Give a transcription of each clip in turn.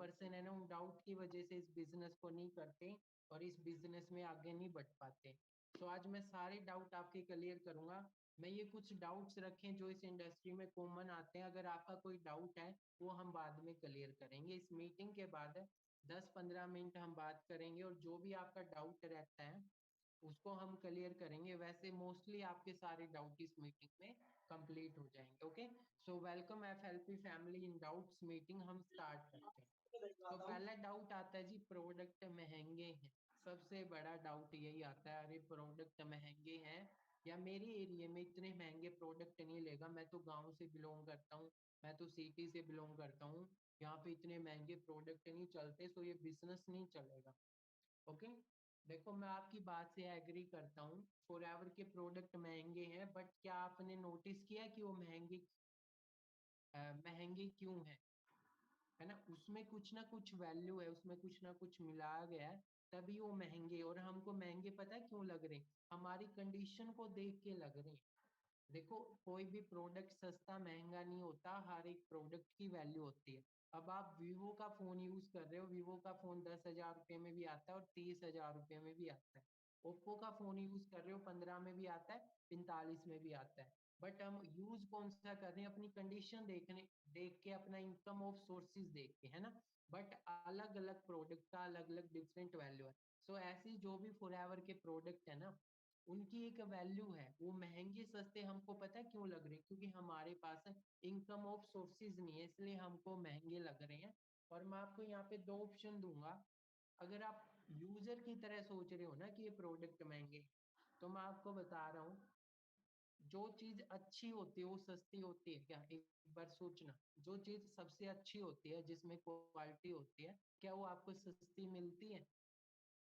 Person है ना उन डाउट की वजह से इस बिजनेस को नहीं करते और इस बिजनेस में आगे नहीं बढ़ पाते। तो आज मैं सारे डाउट आपके क्लियर करूंगा। मैं ये कुछ डाउट्स रखें जो इस इंडस्ट्री में कॉमन आते हैं, अगर आपका कोई डाउट है वो हम बाद में क्लियर करेंगे। इस मीटिंग के बाद 10-15 मिनट हम बात करेंगे और जो भी आपका डाउट रहता है उसको हम क्लियर करेंगे। वैसे मोस्टली आपके सारे डाउट इस मीटिंग में कंप्लीट हो जाएंगे। Okay, so welcome FLP family in doubts meeting. हम स्टार्ट करते हैं। तो पहला डाउट आता है जी, प्रोडक्ट महंगे हैं। सबसे बड़ा डाउट यही आता है, अरे प्रोडक्ट महंगे हैं या मेरे एरिया में इतने महंगे प्रोडक्ट नहीं लेगा, मैं तो गांव से बिलोंग करता हूँ, मैं तो सिटी से बिलोंग करता हूँ, यहाँ पे इतने महंगे प्रोडक्ट नहीं चलते, सो ये बिजनेस नहीं चलेगा। ओके, देखो मैं आपकी बात से एग्री करता हूँ, फॉरएवर के प्रोडक्ट महंगे हैं, बट क्या आपने नोटिस किया कि वो महंगे क्यों हैं? है ना, उसमें कुछ ना कुछ वैल्यू है, उसमें कुछ ना कुछ मिलाया गया है, तभी वो महंगे। और हमको महंगे पता है क्यों लग रहे हैं? हमारी कंडीशन को देख के लग रहे हैं। देखो, कोई भी प्रोडक्ट सस्ता महंगा नहीं होता, हर एक प्रोडक्ट की वैल्यू होती है। अब आप वीवो का फोन यूज कर रहे हो, वीवो का फोन 10,000 रुपये में भी आता है और 30,000 रुपये में भी आता है। ओप्पो का फोन यूज कर रहे हो, 15 में भी आता है, 45 में भी आता है। बट हम यूज कौन सा कर रहे हैं? अपनी कंडीशन देख के, अपना इनकम ऑफ सोर्सेज देख के, है ना। बट अलग अलग प्रोडक्ट का अलग अलग डिफरेंट वैल्यू है। सो ऐसे जो भी फॉरएवर के प्रोडक्ट है ना, उनकी एक वैल्यू है। वो महंगे सस्ते हमको पता है क्यों लग रहे हैं? क्योंकि हमारे पास इनकम ऑफ सोर्सेज नहीं है, इसलिए हमको महंगे लग रहे हैं। और मैं आपको यहाँ पे दो ऑप्शन दूंगा। अगर आप यूजर की तरह सोच रहे हो ना कि ये प्रोडक्ट महंगे हैं, तो मैं आपको बता रहा हूँ, जो चीज अच्छी होती है वो सस्ती होती है क्या? एक बार सोचना, जो चीज सबसे अच्छी होती है, जिसमें क्वालिटी होती है, क्या वो आपको सस्ती मिलती है?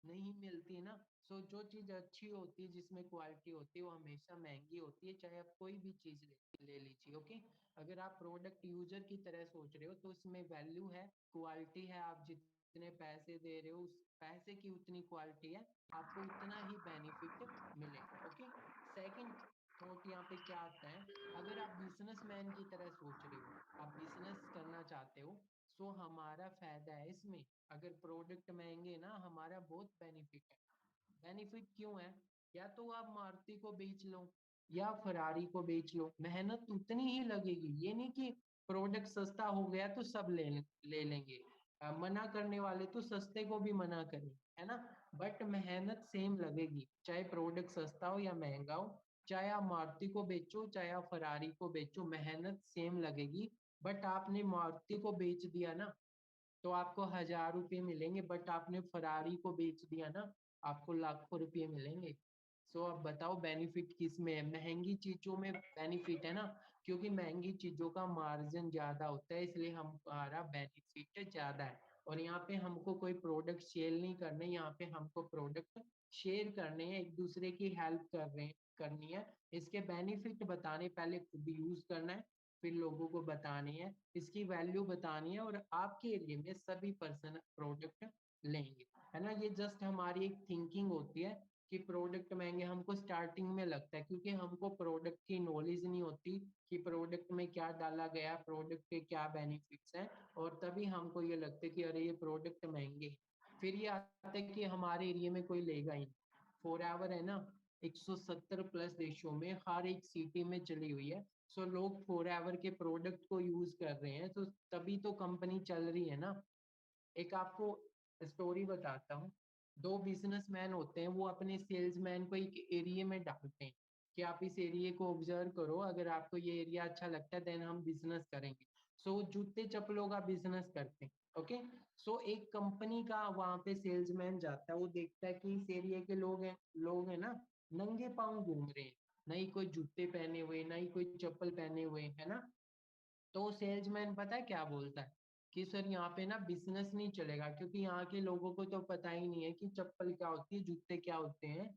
नहीं मिलती है ना। सो जो चीज अच्छी होती है, जिसमें क्वालिटी होती है, वो हमेशा महंगी होती है, चाहे आप कोई भी चीज ले लीजिए। ओके, अगर आप प्रोडक्ट यूजर की तरह सोच रहे हो तो इसमें वैल्यू है, क्वालिटी है, आप जितने पैसे दे रहे हो उस पैसे की उतनी क्वालिटी है, आपको उतना ही बेनिफिट मिलेगा। ओके, सेकंड थॉट यहाँ पे क्या आता है? अगर आप बिजनेसमैन की तरह सोच रहे हो, आप बिजनेस करना चाहते हो, सो हमारा फायदा है इसमें। अगर प्रोडक्ट महंगे ना, हमारा बहुत बेनिफिट है। बेनिफिट क्यों है? या तो आप मारुति को बेच लो या फरारी को बेच लो, मेहनत उतनी ही लगेगी। ये नहीं कि प्रोडक्ट सस्ता हो गया तो सब ले लेंगे। मना करने वाले तो सस्ते को भी मना करें, है ना। बट मेहनत सेम लगेगी, चाहे प्रोडक्ट सस्ता हो या महंगा हो, चाहे आप मारुति को बेचो चाहे आप फरारी को बेचो, मेहनत सेम लगेगी। बट आपने मारुति को बेच दिया ना, तो आपको 1,000 रुपये मिलेंगे, बट आपने फरारी को बेच दिया ना, आपको लाखों रुपये मिलेंगे। सो अब बताओ बेनिफिट किस में है? महंगी चीजों में बेनिफिट है ना, क्योंकि महंगी चीजों का मार्जिन ज्यादा होता है, इसलिए हमारा बेनिफिट ज्यादा है। और यहाँ पे हमको कोई प्रोडक्ट सेल नहीं करने, यहाँ पे हमको प्रोडक्ट शेयर करने हैं, एक दूसरे की हेल्प करनी है। इसके बेनिफिट बताने, पहले खुद यूज करना है, फिर लोगों को बतानी है, इसकी वैल्यू बतानी है, और आपके एरिया में सभी पर्सन प्रोडक्ट लेंगे, है ना। ये जस्ट हमारी एक थिंकिंग होती है कि प्रोडक्ट महंगे हमको स्टार्टिंग में लगता है, क्योंकि हमको प्रोडक्ट की नॉलेज नहीं होती कि प्रोडक्ट में क्या डाला गया, प्रोडक्ट के क्या बेनिफिट्स हैं, और तभी हमको ये लगता है कि अरे ये प्रोडक्ट महंगे हैं। फिर ये आता है कि हमारे एरिया में कोई लेगा ही नहीं। फॉरएवर है ना, 170 प्लस देशों में हर एक सिटी में चली हुई है। सो लोग फॉरएवर के प्रोडक्ट को यूज कर रहे हैं, तो तभी तो कंपनी चल रही है ना। एक आपको स्टोरी बताता हूँ। दो बिजनेसमैन होते हैं, वो अपने सेल्समैन को एक एरिया में डालते हैं कि आप इस एरिया को ऑब्जर्व करो, अगर आपको ये एरिया अच्छा लगता है देन हम बिजनेस करेंगे। सो जूते चप्पलों का बिजनेस करते हैं। ओके, सो एक कंपनी का वहां पे सेल्समैन जाता है, वो देखता है कि इस एरिया के लोग हैं ना, नंगे पाँव घूम रहे हैं, नहीं कोई जूते पहने हुए, नहीं कोई चप्पल पहने हुए, है ना। तो सेल्समैन पता है क्या बोलता है? कि सर यहाँ पे ना बिजनेस नहीं चलेगा, क्योंकि यहाँ के लोगों को तो पता ही नहीं है कि चप्पल क्या होती है, जूते क्या होते हैं,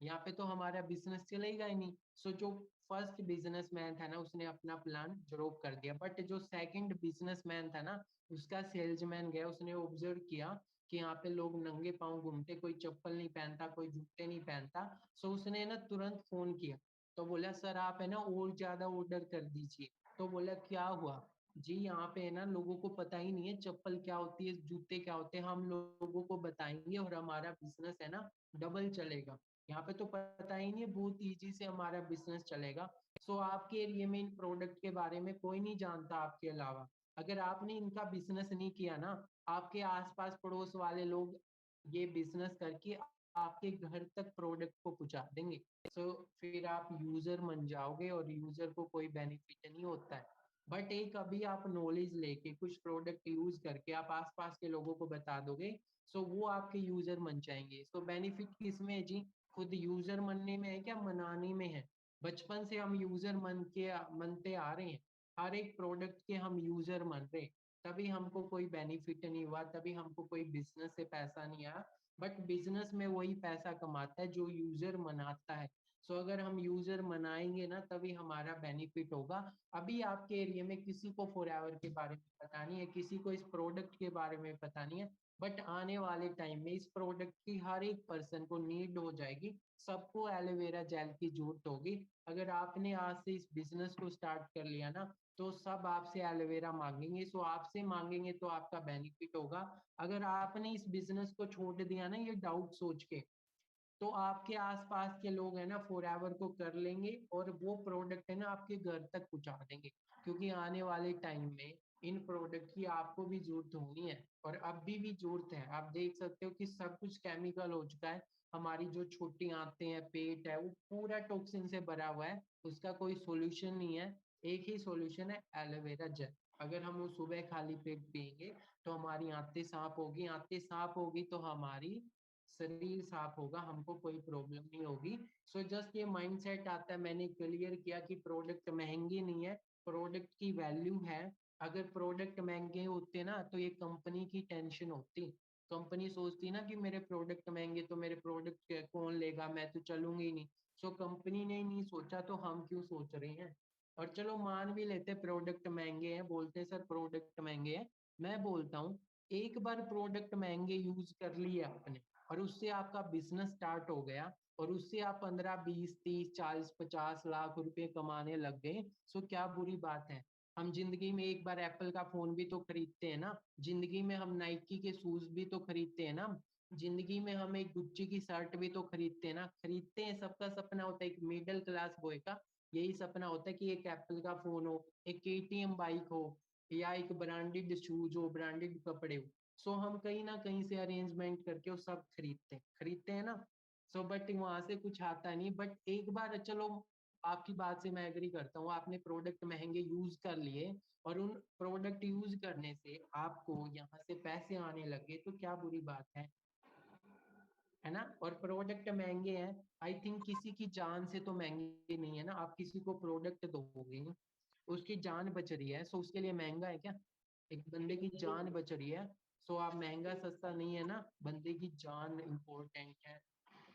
यहाँ पे तो हमारा बिजनेस चलेगा ही नहीं। सो जो फर्स्ट बिजनेसमैन था ना, उसने अपना प्लान ड्रॉप कर दिया। बट जो सेकंड बिजनेसमैन था ना, उसका सेल्समैन गया, उसने ऑब्जर्व किया कि यहाँ पे लोग नंगे पाँव घूमते, कोई चप्पल नहीं पहनता, कोई जूते नहीं पहनता। सो उसने ना तुरंत फोन किया, तो बोला सर आप है ना और ज्यादा ऑर्डर कर दीजिए। तो बोला क्या हुआ? जी, यहाँ पे है ना लोगों को पता ही नहीं है चप्पल क्या होती है, जूते क्या होते हैं, हम लोगों को बताएँगे और हमारा बिज़नेस है ना डबल चलेगा। यहाँ पे तो पता ही नहीं है, बहुत ईज़ी से हमारा बिज़नेस चलेगा। सो आपके एरिया में इन प्रोडक्ट के बारे में कोई नहीं जानता आपके अलावा। अगर आपने इनका बिज़नेस नहीं किया ना, आपके आस-पास पड़ोस वाले लोग ये बिज़नेस करके आपके घर तक प्रोडक्ट को पहुँचा देंगे। सो फिर आप यूज़र बन जाओगे और यूज़र को कोई बेनिफिट नहीं होता है। बट एक अभी आप नॉलेज लेके कुछ प्रोडक्ट यूज करके आप आसपास के लोगों को बता दोगे, सो वो आपके यूजर बन जाएंगे। सो बेनिफिट किसमें है जी? खुद यूजर बनने में है क्या मनाने में है? बचपन से हम यूजर मनते आ रहे हैं, हर एक प्रोडक्ट के हम यूजर बन रहे हैं, तभी हमको कोई बेनिफिट नहीं हुआ, तभी हमको कोई बिजनेस से पैसा नहीं आया। बट बिजनेस में वही पैसा कमाता है जो यूजर मनाता है। सो अगर हम यूजर मनाएंगे ना तभी हमारा बेनिफिट होगा। अभी आपके एरिया में किसी को फॉरएवर के बारे में पता नहीं है, किसी को इस प्रोडक्ट के बारे में पता नहीं है, बट आने वाले टाइम में इस प्रोडक्ट की हर एक पर्सन को नीड हो जाएगी, सबको एलोवेरा जेल की जरूरत होगी। अगर आपने आज से इस बिजनेस को स्टार्ट कर लिया ना, तो सब आपसे एलोवेरा मांगेंगे। सो आपसे मांगेंगे तो आपका बेनिफिट होगा। अगर आपने इस बिजनेस को छोड़ दिया ना ये डाउट सोच के, तो आपके आसपास के लोग हैं ना फॉरएवर को कर लेंगे और वो प्रोडक्ट है ना आपके घर तक पहुंचा देंगे, क्योंकि आने वाले टाइम में इन प्रोडक्ट की आपको भी जरूरत होनी है और अभी भी जरूरत है। आप देख सकते हो कि सब कुछ केमिकल हो चुका है। हमारी जो छोटी आंतें हैं, पेट है, वो पूरा टॉक्सिन से भरा हुआ है। उसका कोई सॉल्यूशन नहीं है। एक ही सॉल्यूशन है, एलोवेरा जेल। अगर हम वो सुबह खाली पेट पिएंगे तो हमारी आंतें साफ होगी, आंतें साफ होगी तो हमारी शरीर साफ होगा, हमको कोई प्रॉब्लम नहीं होगी। सो जस्ट ये माइंडसेट आता है, मैंने क्लियर किया कि प्रोडक्ट महंगी नहीं है, प्रोडक्ट की वैल्यू है। अगर प्रोडक्ट महंगे होते ना तो ये कंपनी की टेंशन होती। कंपनी सोचती ना कि मेरे प्रोडक्ट महंगे तो मेरे प्रोडक्ट कौन लेगा, मैं तो चलूंगी नहीं। सो कंपनी ने नहीं सोचा तो हम क्यों सोच रहे हैं? और चलो मान भी लेते प्रोडक्ट महंगे हैं, बोलते हैं सर प्रोडक्ट महंगे हैं। मैं बोलता हूँ एक बार प्रोडक्ट महंगे यूज कर लिए आपने और उससे आपका बिजनेस स्टार्ट हो गया और उससे आप 15 20 30 40 50 लाख रुपए कमाने लग गए, सो क्या बुरी बात है? हम जिंदगी में एक बार एप्पल का फोन भी तो खरीदते हैं ना, जिंदगी में हम नाइकी के शूज भी तो खरीदते हैं ना, जिंदगी में हम एक गुच्ची की शर्ट भी तो खरीदते हैं ना, खरीदते हैं। सबका सपना होता है, एक मिडिल क्लास बॉय का यही सपना होता है कि एक एप्पल का फोन हो, एक केटीएम बाइक हो, या एक ब्रांडेड शूज हो, ब्रांडेड कपड़े हो। सो हम कहीं ना कहीं से अरेंजमेंट करके वो सब खरीदते हैं ना। सो बट वहां से कुछ आता नहीं। बट एक बार चलो, आपकी बात से मैं एग्री करता हूँ, आपने प्रोडक्ट महंगे यूज कर लिए और उन प्रोडक्ट यूज करने से आपको यहाँ से पैसे आने लगे, तो क्या बुरी बात है ना? और प्रोडक्ट महंगे हैं, आई थिंक किसी की जान से तो महंगे नहीं है ना। आप किसी को प्रोडक्ट दोगे, उसकी जान बच रही है, सो उसके लिए महंगा है क्या? एक बंदे की जान बच रही है। सो आप महंगा सस्ता नहीं है ना, बंदे की जान इंपॉर्टेंट है।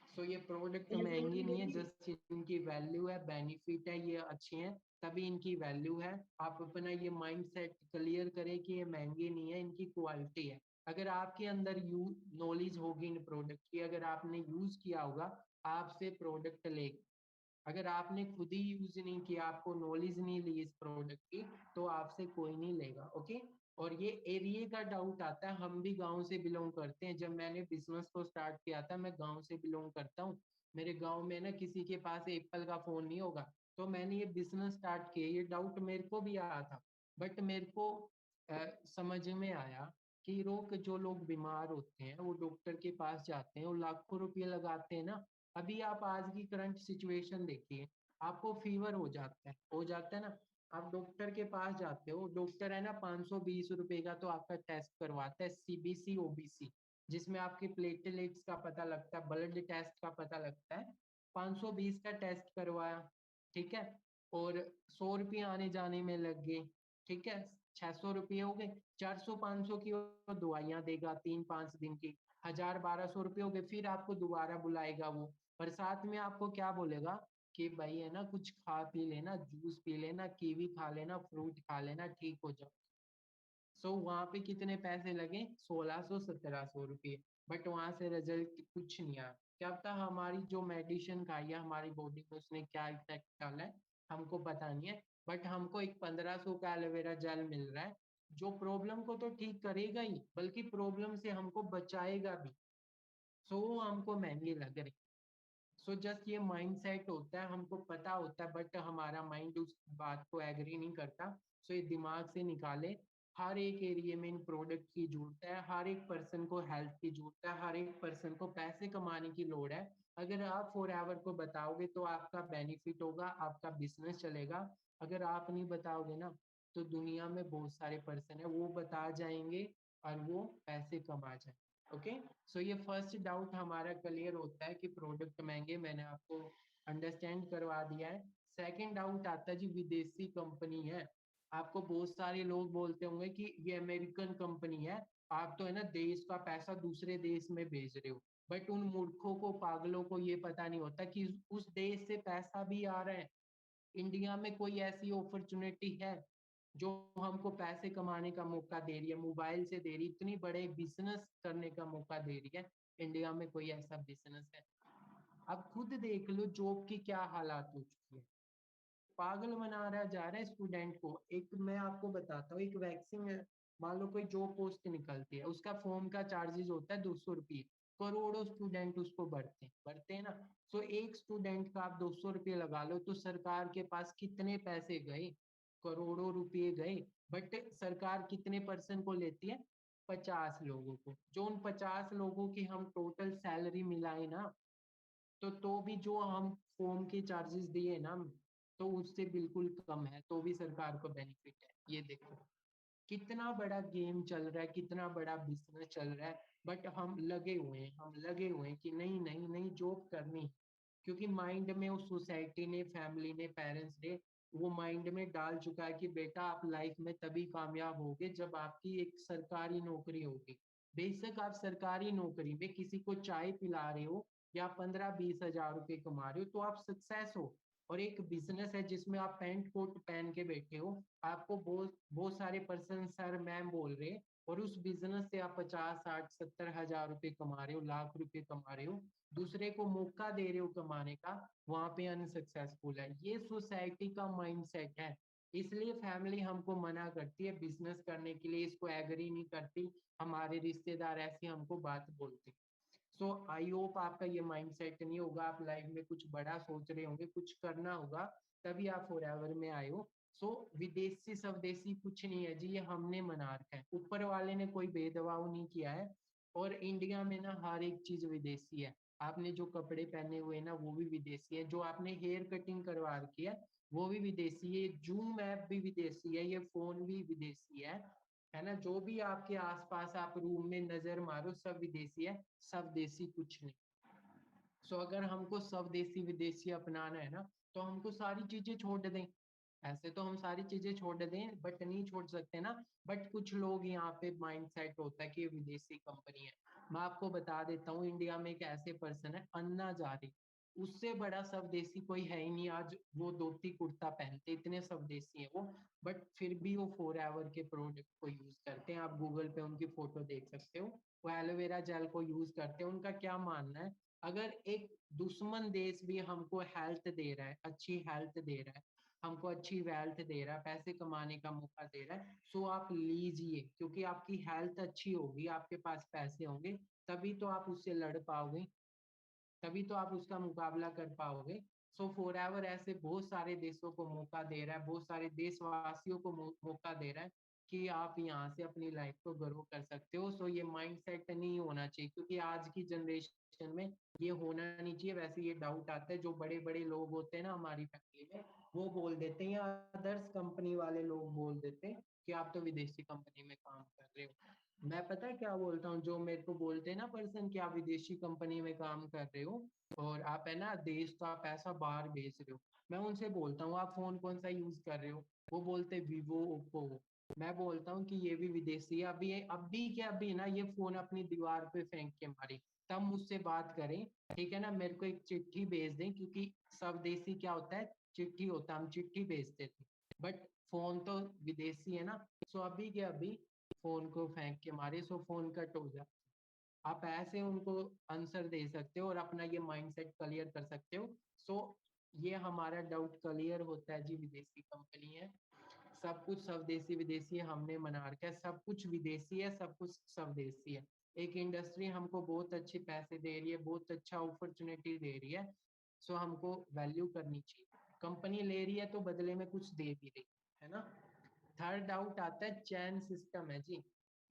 सो ये प्रोडक्ट महंगी नहीं है, जस्ट इनकी वैल्यू है, बेनिफिट है, ये अच्छे हैं तभी इनकी वैल्यू है। आप अपना ये माइंड सेट क्लियर करें कि ये महंगी नहीं है, इनकी क्वालिटी है। अगर आपके अंदर यू नॉलेज होगी इन प्रोडक्ट की, अगर आपने यूज किया होगा, आपसे प्रोडक्ट लेगा। अगर आपने खुद ही यूज नहीं किया, आपको नॉलेज नहीं ली इस प्रोडक्ट की, तो आपसे कोई नहीं लेगा। ओके। और ये एरिया का डाउट आता है, हम भी गांव से बिलोंग करते हैं। जब मैंने बिजनेस को स्टार्ट किया था, मैं गांव से बिलोंग करता हूँ। मेरे गांव में ना किसी के पास एप्पल का फोन नहीं होगा, तो मैंने ये बिजनेस स्टार्ट किया। ये डाउट मेरे को भी आया था, बट मेरे को समझ में आया कि जो लोग बीमार होते हैं वो डॉक्टर के पास जाते हैं, वो लाखों रुपए लगाते हैं ना। अभी आप आज की करंट सिचुएशन देखिए, आपको फीवर हो जाता है ना, आप डॉक्टर के पास जाते हो, डॉक्टर है ना 520 रुपए का तो आपका टेस्ट करवाता है, सीबीसी ओबीसी, जिसमें आपके प्लेटलेट्स का पता लगता है, ब्लड टेस्ट का पता लगता है। 520 का टेस्ट करवाया, ठीक है, और 100 रुपये आने जाने में लग गए, ठीक है, 600 रुपये हो गए। 400 500 की वो दवाइयाँ देगा 3 5 दिन की, 1000 1200 रुपये हो गए। फिर आपको दोबारा बुलाएगा वो, पर साथ में आपको क्या बोलेगा कि भाई है ना कुछ खा पी लेना, जूस पी लेना, कीवी खा लेना, फ्रूट खा लेना, ठीक हो जाओ। सो वहां पे कितने पैसे लगे? 1600 1700 रुपये। बट वहां से रिजल्ट कुछ नहीं आया। क्या पता हमारी जो मेडिसिन खाई है हमारी बॉडी में उसने क्या इफेक्ट डाला है, हमको पता नहीं है। बट हमको एक 1500 का एलोवेरा जेल मिल रहा है जो प्रॉब्लम को तो ठीक करेगा ही, बल्कि प्रॉब्लम से हमको बचाएगा भी। सो वो हमको महंगी लग रही। सो जस्ट ये माइंडसेट होता है, हमको पता होता है बट हमारा माइंड उस बात को एग्री नहीं करता। सो ये दिमाग से निकाले। हर एक एरिया में इन प्रोडक्ट की जरूरत है, हर एक पर्सन को हेल्थ की जरूरत है, हर एक पर्सन को पैसे कमाने की लोड़ है। अगर आप फॉर एवर को बताओगे तो आपका बेनिफिट होगा, आपका बिजनेस चलेगा। अगर आप नहीं बताओगे ना, तो दुनिया में बहुत सारे पर्सन है वो बता जाएंगे और वो पैसे कमा जाएंगे। ओके। सो ये फर्स्ट डाउट हमारा क्लियर होता है कि प्रोडक्ट महंगे, मैंने आपको अंडरस्टैंड करवा दिया है। सेकंड डाउट आता है जी, विदेशी कंपनी है। आपको बहुत सारे लोग बोलते होंगे कि ये अमेरिकन कंपनी है, आप तो है ना देश का पैसा दूसरे देश में भेज रहे हो। बट उन मूर्खों को, पागलों को ये पता नहीं होता कि उस देश से पैसा भी आ रहा है। इंडिया में कोई ऐसी अपॉर्चुनिटी है जो हमको पैसे कमाने का मौका दे रही है, मोबाइल से दे रही, इतनी बड़े बिजनेस करने का मौका दे रही है। इंडिया में कोई ऐसा बिजनेस है? अब खुद देख लो जॉब की क्या हालात हो चुकी है। पागल बना रहा जा रहा है स्टूडेंट को। एक मैं आपको बताता हूँ, एक वैक्सीन, मान लो कोई जॉब पोस्ट निकलती है, उसका फॉर्म का चार्जेस होता है 200 रुपये। करोड़ों स्टूडेंट उसको भरते हैं ना। सो एक स्टूडेंट का आप 200 रुपये लगा लो, तो सरकार के पास कितने पैसे गए? करोड़ों रुपये गए। बट सरकार कितने पर्सन को लेती है? 50 लोगों को। जो उन 50 लोगों की हम टोटल सैलरी मिलाए ना, तो भी जो हम फॉर्म के चार्जेस दिए ना, तो उससे बिल्कुल कम है, तो भी सरकार को बेनिफिट है। ये देखो कितना बड़ा गेम चल रहा है, कितना बड़ा बिजनेस चल रहा है। बट हम लगे हुए हैं, हम लगे हुए हैं कि नहीं नहीं नहीं, जॉब करनी। क्योंकि माइंड में उस सोसाइटी ने, फैमिली ने, पेरेंट्स ने वो माइंड में डाल चुका है कि बेटा आप लाइफ में तभी कामयाब होगे जब आपकी एक सरकारी नौकरी होगी। बेशक आप सरकारी नौकरी में किसी को चाय पिला रहे हो या 15-20 हजार रुपये कमा रहे हो, तो आप सक्सेस हो। और एक बिजनेस है जिसमें आप पैंट कोट पहन के बैठे हो, आपको बहुत बहुत सारे पर्सन सर मैम बोल रहे हैं, और उस बिजनेस से आप 50-60-70 हजार रुपये कमा रहे हो, लाख रुपए कमा रहे हो, दूसरे को मौका दे रहे हो कमाने का, वहां पे अनसक्सेसफुल है। ये सोसाइटी का माइंडसेट है। इसलिए फैमिली हमको मना करती है बिजनेस करने के लिए, इसको एग्री नहीं करती। हमारे रिश्तेदार ऐसी हमको बात बोलते। सो आई होप आपका ये माइंडसेट नहीं होगा, आप लाइफ में कुछ बड़ा सोच रहे होंगे, कुछ करना होगा, तभी आप फॉरएवर में आए हो। सो विदेशी स्वदेशी कुछ नहीं है जी, ये हमने मना रखा है, ऊपर वाले ने कोई भेदभाव नहीं किया है। और इंडिया में ना हर एक चीज विदेशी है। आपने जो कपड़े पहने हुए ना वो भी विदेशी है, जो आपने हेयर कटिंग करवा रखी है वो भी विदेशी है, जूम ऐप भी विदेशी है, ये फोन भी विदेशी है ना। जो भी आपके आसपास आप रूम में नजर मारो सब विदेशी है, सब देसी कुछ नहीं। सो अगर हमको स्वदेशी विदेशी अपनाना है ना, तो हमको सारी चीजें छोड़ दें। ऐसे तो हम सारी चीजें छोड़ दें, बट नहीं छोड़ सकते ना। बट कुछ लोग यहाँ पे माइंड सेट होता है कि ये विदेशी कंपनी है। मैं आपको बता देता हूँ, इंडिया में एक ऐसे पर्सन है अन्ना हजारे, उससे बड़ा स्वदेशी कोई है ही नहीं। आज वो धोती कुर्ता पहनते, इतने स्वदेशी है वो। बट फिर भी वो फॉर एवर के प्रोडक्ट को यूज करते हैं, आप गूगल पे उनकी फोटो देख सकते हो। वो एलोवेरा जेल को यूज करते हैं। उनका क्या मानना है, अगर एक दुश्मन देश भी हमको हेल्थ दे रहा है, अच्छी हेल्थ दे रहा है, हमको अच्छी वेल्थ दे रहा है, पैसे कमाने का मौका दे रहा है, सो आप लीजिए। क्योंकि आपकी हेल्थ अच्छी होगी, आपके पास पैसे होंगे, तभी तो आप उससे लड़ पाओगे, तभी तो आप उसका मुकाबला कर पाओगे। सो फॉर एवर ऐसे बहुत सारे देशों को मौका दे रहा है, बहुत सारे देशवासियों को मौका दे रहा है कि आप यहाँ से अपनी लाइफ को ग्रो कर सकते हो। सो ये माइंडसेट नहीं होना चाहिए, क्योंकि आज की जनरेशन में ये होना नहीं चाहिए। वैसे ये डाउट आता है, जो बड़े बड़े लोग होते हैं ना हमारी फैमिली में, वो बोल देते हैं, या अदर्स कंपनी वाले लोग बोल देते हैं कि आप तो विदेशी कंपनी में काम कर रहे हो। मैं पता है क्या बोलता हूँ, जो मेरे को बोलते हैं ना पर्सन कि आप विदेशी कंपनी में काम कर रहे हो और आप है ना देश का पैसा बाहर भेज रहे हो, मैं उनसे बोलता हूँ आप फोन कौन सा यूज कर रहे हो? वो बोलते वीवो ओप्पो। मैं बोलता हूँ कि ये भी विदेशी है। अभी क्या, अभी ना ये फोन अपनी दीवार पे फेंक के मारी, तब मुझसे बात करें, ठीक है ना। मेरे को एक चिट्ठी भेज दें, क्योंकि स्वदेशी क्या होता है, चिट्ठी होता है, हम चिट्ठी भेजते थे। बट फोन तो विदेशी है ना। सो अभी के अभी फोन को फेंक के मारे, सो फोन कट हो जाए। आप ऐसे उनको आंसर दे सकते हो और अपना ये माइंडसेट क्लियर कर सकते हो। सो ये हमारा डाउट क्लियर होता है जी। विदेशी कंपनी है, सब कुछ स्वदेशी विदेशी हमने मना रखा है, सब कुछ विदेशी है, सब कुछ स्वदेशी है। एक इंडस्ट्री हमको बहुत अच्छे पैसे दे रही है, बहुत अच्छा अपॉर्चुनिटी दे रही है, सो हमको वैल्यू करनी चाहिए। कंपनी ले रही है तो बदले में कुछ दे भी रही है ना। थर्ड डाउट आता है चैन सिस्टम है जी।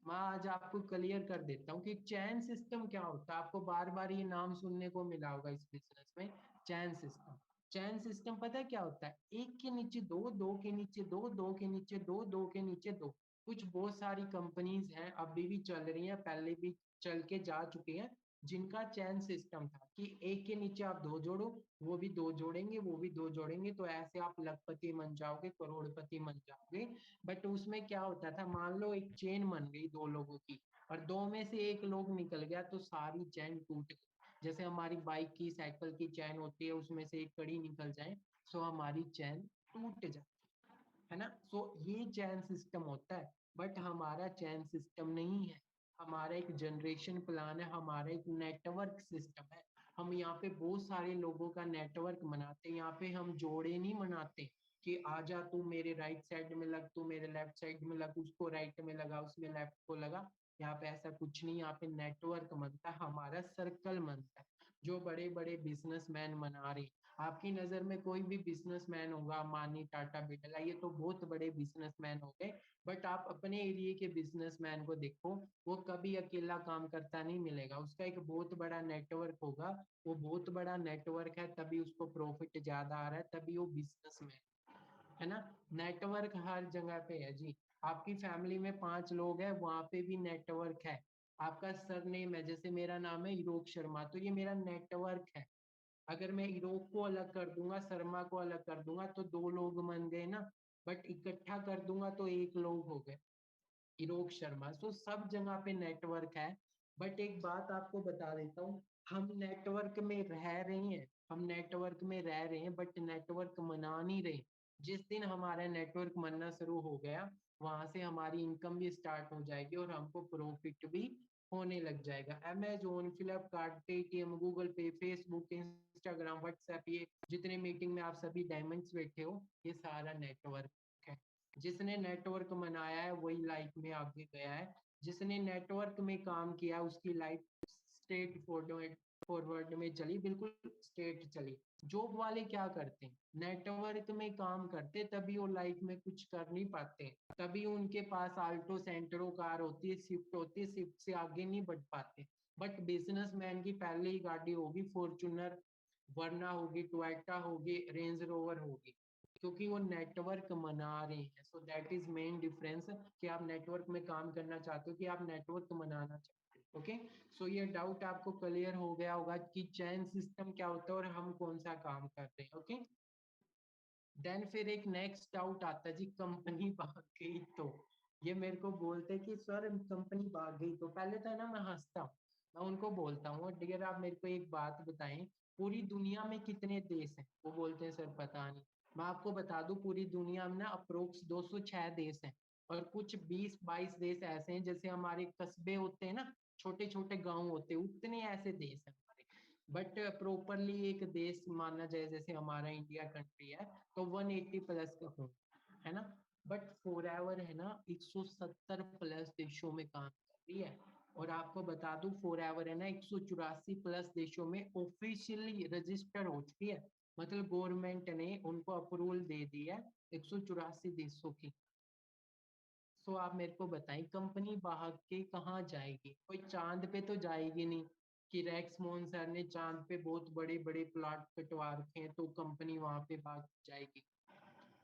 मैं आज आपको क्लियर कर देता हूँ कि चैन सिस्टम क्या होता है। आपको बार बार ये नाम सुनने को मिला होगा इस बिजनेस में, चैन सिस्टम। चैन सिस्टम पता है क्या होता है? एक के नीचे दो, दो के नीचे दो, दो के नीचे दो, दो के नीचे दो। कुछ बहुत सारी कंपनीज हैं अभी भी चल रही हैं, पहले भी चल के जा चुकी हैं, जिनका चैन सिस्टम था कि एक के नीचे आप दो जोड़ो, वो भी दो जोड़ेंगे, वो भी दो जोड़ेंगे, तो ऐसे आप लखपति बन जाओगे, करोड़पति बन जाओगे। बट उसमें क्या होता था, मान लो एक चेन बन गई दो लोगों की, और दो में से एक लोग निकल गया तो सारी चैन टूट गई। जैसे हमारी बाइक की, साइकिल की चैन होती है, उसमें से एक कड़ी निकल जाए सो हमारी चैन टूट जाए, है ना। सो ये चैन सिस्टम होता है। बट हमारा चैन सिस्टम नहीं है, हमारा एक जनरेशन प्लान है, हमारा एक नेटवर्क सिस्टम है। हम यहाँ पे बहुत सारे लोगों का नेटवर्क बनाते हैं। यहाँ पे हम जोड़े नहीं बनाते कि आजा तू मेरे राइट साइड में लग, तू मेरे लेफ्ट साइड में लग, उसको राइट में लगा, उसमें लेफ्ट को लगा। यहाँ पे ऐसा कुछ नहीं, यहाँ पे नेटवर्क बनता है, हमारा सर्कल बनता है। जो बड़े बड़े बिजनेसमैन बना रहे, आपकी नजर में कोई भी बिजनेसमैन होगा, अम्बानी, टाटा, बिरला, ये तो बहुत बड़े बिजनेसमैन हो गए। बट आप अपने एरिया के बिजनेसमैन को देखो, वो कभी अकेला काम करता नहीं मिलेगा, उसका एक बहुत बड़ा नेटवर्क होगा। वो बहुत बड़ा नेटवर्क है, तभी उसको प्रॉफिट ज्यादा आ रहा है, तभी वो बिजनेसमैन, है ना। नेटवर्क हर जगह पे है जी। आपकी फैमिली में 5 लोग हैं, वहां पे भी नेटवर्क है। आपका सरनेम है, जैसे मेरा नाम है हीरोक शर्मा, तो ये मेरा नेटवर्क है। अगर मैं हीरोक को अलग कर दूंगा, शर्मा को अलग कर दूंगा, तो 2 लोग बन गए ना। बट इकट्ठा कर दूंगा तो 1 लोग हो गए, हीरोक शर्मा। सो सब जगह पे नेटवर्क है। बट एक बात आपको बता देता हूँ, हम नेटवर्क में रह रहे हैं, हम नेटवर्क में रह रहे हैं, बट नेटवर्क मना नहीं रहे। जिस दिन हमारा नेटवर्क मनना शुरू हो गया, वहां से हमारी इनकम भी स्टार्ट हो जाएगी और हमको प्रॉफिट भी होने लग जाएगा। अमेजोन, फ्लिपकार्ट, पेटीएम, गूगल पे, फेसबुक, इंस्टाग्राम, व्हाट्सएप, ये जितने मीटिंग में आप सभी डायमंड्स बैठे हो, ये सारा नेटवर्क है। जिसने नेटवर्क बनाया है वही लाइफ में आगे गया है। जिसने नेटवर्क में काम किया उसकी लाइफ स्ट्रेट फॉरवर्ड फॉरवर्ड में चली, बिल्कुल स्ट्रेट चली। जॉब वाले क्या करते हैं, नेटवर्क में काम करते, तभी वो लाइफ में कुछ कर नहीं पाते, तभी उनके पास आल्टो सेंट्रो कार होती है, स्विफ्ट होती है, स्विफ्ट से आगे नहीं बढ़ पाते। बट बिजनेसमैन की पहले ही गाड़ी होगी फॉर्च्यूनर, वरना होगी टोयोटा, होगी रेंज रोवर होगी, क्योंकि वो नेटवर्क मना रहे हैं। So that is main difference, कि आप नेटवर्क में काम करना चाहते हो कि आप नेटवर्क मनाना चाहते हो। ओके, सो ये डाउट आपको क्लियर हो गया होगा कि चैन सिस्टम क्या होता है और हम कौन सा काम करते हैं। ओके, देन फिर एक नेक्स्ट डाउट आता है जी, कंपनी भाग गई तो। ये मेरे को बोलते कि सर कंपनी भाग गई तो, पहले तो है ना मैं हंसता हूँ, मैं उनको बोलता हूँ डियर आप मेरे को एक बात बताएं, पूरी दुनिया में कितने देश हैं? वो बोलते हैं सर पता नहीं। मैं आपको बता दूं, पूरी दुनिया में ना अप्रोक्स 206 देश हैं, और कुछ 20-22 देश ऐसे हैं, जैसे हमारे कस्बे होते हैं ना, छोटे छोटे गांव होते हैं, उतने ऐसे देश हैं हमारे। बट प्रॉपरली एक देश माना जाए, जैसे हमारा इंडिया कंट्री है, तो 180 प्लस का हो, है ना। बट फॉरएवर है ना 170 प्लस देशों में काम कर रही है। और आपको बता दूं, फॉरएवर है ना 184 प्लस देशों में ऑफिशियली रजिस्टर हो चुकी है, मतलब गवर्नमेंट ने उनको अप्रूवल दे दी है 184 देशों की। सो आप मेरे को बताएं, कंपनी भाग के कहाँ जाएगी? कोई चांद पे तो जाएगी नहीं कि रेक्स मोहन सर ने चांद पे बहुत बड़े बड़े प्लॉट कटवा रखे हैं तो कंपनी वहां पे भाग जाएगी।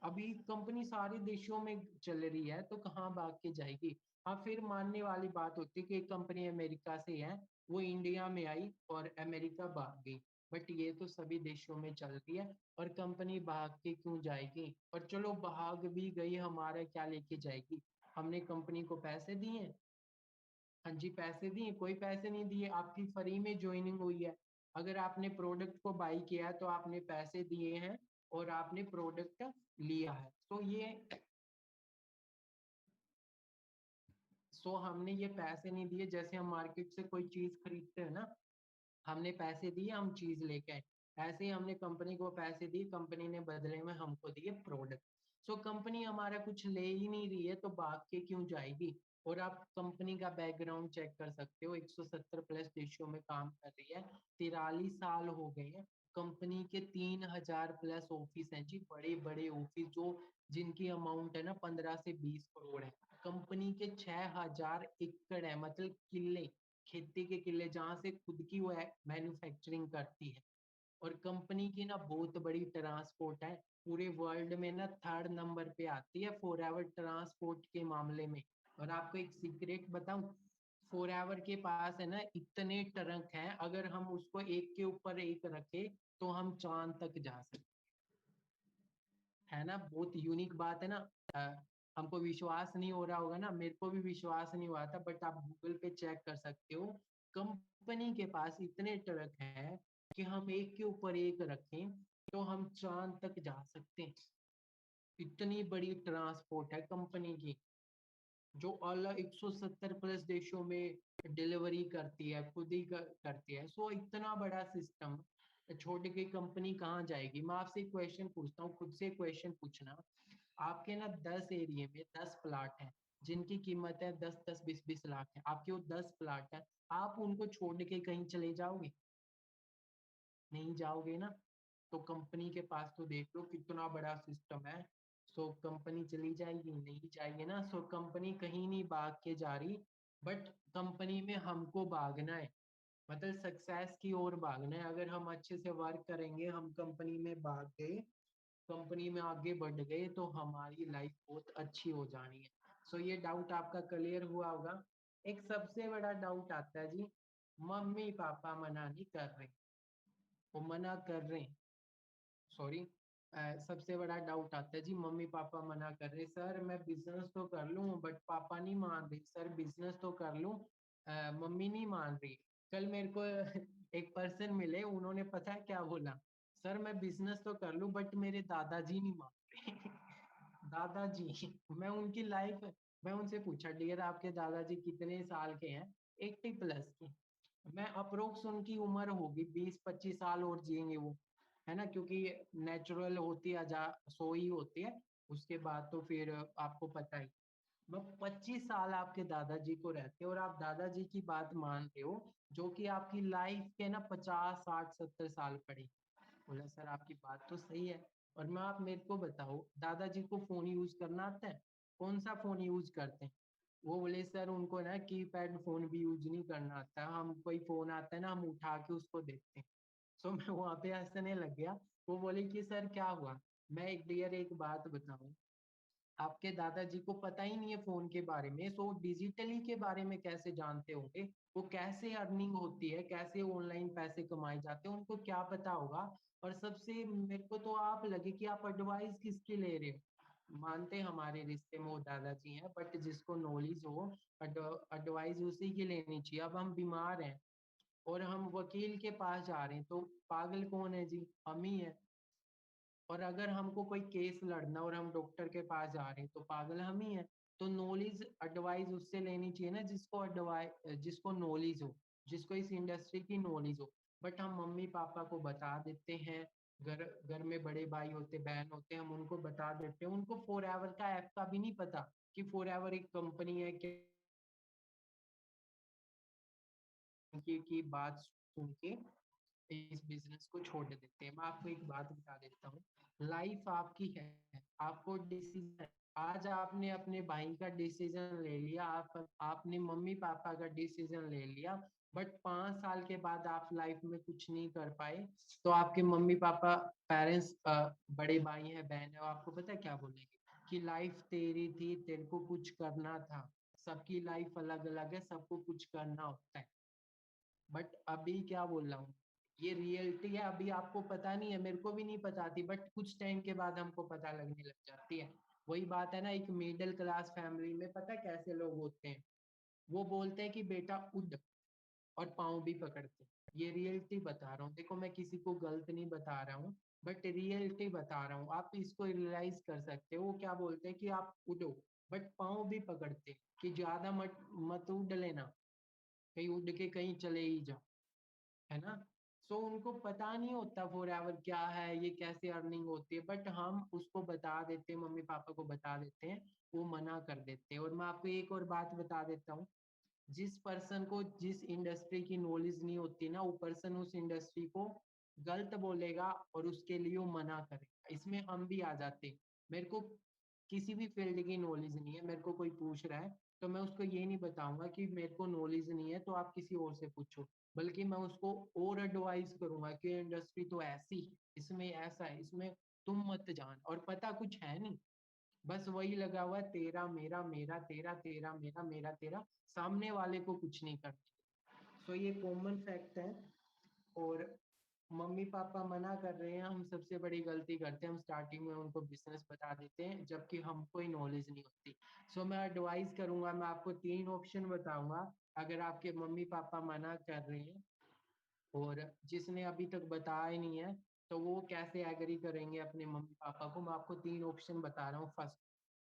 अभी कंपनी सारे देशों में चल रही है, तो कहाँ भाग के जाएगी? हाँ, फिर मानने वाली बात होती है कि एक कंपनी अमेरिका से है, वो इंडिया में आई और अमेरिका भाग गई। बट ये तो सभी देशों में चल रही है, और कंपनी भाग के क्यों जाएगी? और चलो भाग भी गई, हमारा क्या लेके जाएगी? हमने कंपनी को पैसे दिए हैं, हाँ जी पैसे दिए, कोई पैसे नहीं दिए, आपकी फ्री में ज्वाइनिंग हुई है। अगर आपने प्रोडक्ट को बाई किया है तो आपने पैसे दिए हैं और आपने प्रोडक्ट लिया है। तो ये हमने ये पैसे नहीं दिए, जैसे हम मार्केट से कोई चीज खरीदते हैं ना, हमने पैसे दिए, हम चीज लेके आए। ऐसे ही हमने कंपनी को पैसे दिए, कंपनी ने बदले में हमको दिए प्रोडक्ट। सो कंपनी हमारा कुछ ले ही नहीं रही है तो भाग के क्यों जाएगी। और आप कंपनी का बैकग्राउंड चेक कर सकते हो, 170 प्लस देशों में काम कर रही है, 43 साल हो गए हैं। कंपनी के 3000 प्लस ऑफिस हैं जी, बड़े बड़े ऑफिस, जो जिनकी अमाउंट है ना 15 से 20 करोड़ है। कंपनी के 6000 एकड़ है, मतलब किले, खेती के किले, जहाँ से खुद की वो मैन्युफैक्चरिंग करती है। और कंपनी की ना बहुत बड़ी ट्रांसपोर्ट है, पूरे वर्ल्ड में ना 3rd नंबर पे आती है फॉरएवर ट्रांसपोर्ट के मामले में। और आपको एक सीक्रेट बताऊं, फॉरएवर के पास है ना इतने ट्रक हैं, अगर हम उसको एक के ऊपर एक रखे तो हम चांद तक जा सकते है ना। बहुत यूनिक बात है ना। अ, हमको विश्वास नहीं हो रहा होगा ना, मेरे को भी विश्वास नहीं हुआ था, बट आप गूगल पे चेक कर सकते हो। कंपनी के पास इतने ट्रक हैं कि हम एक के ऊपर एक रखें तो हम चांद तक जा सकते हैं। इतनी बड़ी ट्रांसपोर्ट है कंपनी की, जो अलग 170 प्लस देशों में डिलीवरी करती है, खुद ही करती है। सो इतना बड़ा सिस्टम छोड़ के कंपनी कहाँ जाएगी। मैं आपसे एक क्वेश्चन पूछता हूँ, खुद से क्वेश्चन पूछना। आपके ना 10 एरिया में 10 प्लाट हैं, जिनकी कीमत है 10-10 20-20 लाख है, आपके वो 10 प्लाट है, आप उनको छोड़ के कहीं चले जाओगे? नहीं जाओगे ना। तो कंपनी के पास तो देख लो कितना बड़ा सिस्टम है। सो कंपनी चली जाएगी? नहीं जाएगी ना। सो कंपनी कहीं नहीं भाग के जा रही, बट कंपनी में हमको भागना है, मतलब सक्सेस की ओर भागना है। अगर हम अच्छे से वर्क करेंगे, हम कंपनी में भाग गए, कंपनी में आगे बढ़ गए, तो हमारी लाइफ बहुत अच्छी हो जानी है। सो ये डाउट आपका क्लियर हुआ होगा। एक सबसे बड़ा डाउट आता है जी, मम्मी पापा मना नहीं कर रहे, वो मना कर रहे हैं, सॉरी, सबसे बड़ा डाउट आता है जी, मम्मी पापा मना कर रहे, सर मैं बिजनेस तो कर लूं बट पापा नहीं मान रहे, सर बिजनेस तो कर लूं, मम्मी नहीं मान रही। कल मेरे को एक पर्सन मिले, उन्होंने पता है क्या बोला, सर मैं बिजनेस तो कर लूं बट मेरे दादाजी नहीं मान रहे। दादाजी, मैं उनकी लाइफ, मैं उनसे पूछा, डियर आपके दादाजी कितने साल के हैं? 80 प्लस के। मैं अप्रोक्स उनकी उम्र होगी 20-25 साल और जिएंगे वो, है ना, क्योंकि नेचुरल होती है, जा सो ही होती है, उसके बाद तो फिर आपको पता ही। मैं 25 साल आपके दादाजी को रहते और आप दादाजी की बात मान रहे हो, जो कि आपकी लाइफ के ना 50-60-70 साल पड़े। बोला सर आपकी बात तो सही है, और मैं, आप मेरे को बताओ, दादाजी को फोन यूज करना आता है? कौन सा फोन यूज करते हैं? वो बोले सर उनको ना कीपैड फोन भी यूज नहीं करना आता, हम कोई फोन आता है ना हम उठा के उसको देखते हैं। सो मैं वहां पे हंसने लग गया। वो बोले कि सर क्या हुआ? मैं एक डियर एक बात बताऊं, आपके दादाजी को पता ही नहीं है फोन के बारे में, सो डिजिटली के बारे में कैसे जानते होंगे? वो कैसे अर्निंग होती है, कैसे ऑनलाइन पैसे कमाए जाते हैं, उनको क्या पता होगा? और सबसे मेरे को तो आप लगे कि आप एडवाइस किसकी ले रहे हो। मानते हमारे रिश्ते में वो दादाजी हैं, बट जिसको नॉलेज हो एडवाइस उसी की लेनी चाहिए। अब हम बीमार हैं और हम वकील के पास जा रहे हैं, तो पागल कौन है जी? हम ही है। और अगर हमको कोई केस लड़ना और हम डॉक्टर के पास जा रहे हैं, तो पागल हम ही हैं। तो नॉलेज एडवाइस उससे लेनी चाहिए ना जिसको एडवाइस, जिसको नॉलेज हो, जिसको इस इंडस्ट्री की नॉलेज हो। बट हम मम्मी पापा को बता देते हैं, घर घर में बड़े भाई होते बहन होते हैं, हम उनको बता देते हैं, उनको फॉरएवर का ऐप का भी नहीं पता कि फॉरएवर एक कंपनी है कि की बात सुन के इस बिजनेस को छोड़ देते हैं। मैं आपको एक बात बता देता हूँ, लाइफ आपकी है, आपको डिसीजन, आज आपने अपने भाई का डिसीजन ले लिया, आपने मम्मी पापा का डिसीजन ले लिया, बट 5 साल के बाद आप लाइफ में कुछ नहीं कर पाए, तो आपके मम्मी पापा, पेरेंट्स, बड़े भाई हैं बहन है, वो आपको पता है क्या बोलेंगे? कि लाइफ तेरी थी, तेरे को कुछ करना था। सबकी लाइफ अलग अलग है, सबको कुछ करना होता है। बट अभी क्या बोल रहा हूँ, ये रियलिटी है, अभी आपको पता नहीं है, मेरे को भी नहीं पता थी, बट कुछ टाइम के बाद हमको पता लगने लग जाती है। वही बात है ना, एक मिडिल क्लास फैमिली में पता है कैसे लोग होते हैं? वो बोलते हैं कि बेटा उठ, और पाँव भी पकड़ते हैं। ये रियलिटी बता रहा हूँ, देखो मैं किसी को गलत नहीं बता रहा हूँ, बट रियलिटी बता रहा हूँ, आप इसको रियलाइज कर सकते हो। वो क्या बोलते हैं कि आप उठो, बट पाँव भी पकड़ते हैं कि ज्यादा मत मत उड़ लेना, कहीं उड़ के कहीं चले ही जाओ, है ना। सो उनको पता नहीं होता फॉरएवर क्या है, ये कैसे अर्निंग होती है, बट हम उसको बता देते हैं, मम्मी पापा को बता देते हैं, वो मना कर देते हैं। और मैं आपको एक और बात बता देता हूँ, जिस पर्सन को जिस इंडस्ट्री की नॉलेज नहीं होती ना, वो पर्सन उस इंडस्ट्री को गलत बोलेगा और उसके लिए वो मना करेगा। इसमें हम भी आ जाते हैं। मेरे को किसी भी फील्ड की नॉलेज नहीं है, मेरे को कोई पूछ रहा है तो मैं उसको ये नहीं बताऊंगा कि मेरे को नॉलेज नहीं है तो आप किसी और से पूछो, बल्कि मैं उसको और एडवाइस करूंगा कि इंडस्ट्री तो ऐसी, इसमें ऐसा है, इसमें तुम मत जान, और पता कुछ है नहीं, बस वही लगा हुआ है, तेरा मेरा, मेरा तेरा, तेरा मेरा, मेरा तेरा, सामने वाले को कुछ नहीं करते। सो ये कॉमन फैक्ट है। और मम्मी पापा मना कर रहे हैं, हम सबसे बड़ी गलती करते हैं, हम स्टार्टिंग में उनको बिजनेस बता देते हैं जबकि हमको ही नॉलेज नहीं होती। सो मैं एडवाइस करूंगा, मैं आपको 3 ऑप्शन बताऊंगा। अगर आपके मम्मी पापा मना कर रहे हैं और जिसने अभी तक बताया ही नहीं है, तो वो कैसे एग्री करेंगे अपने मम्मी पापा को, मैं आपको 3 ऑप्शन बता रहा हूँ।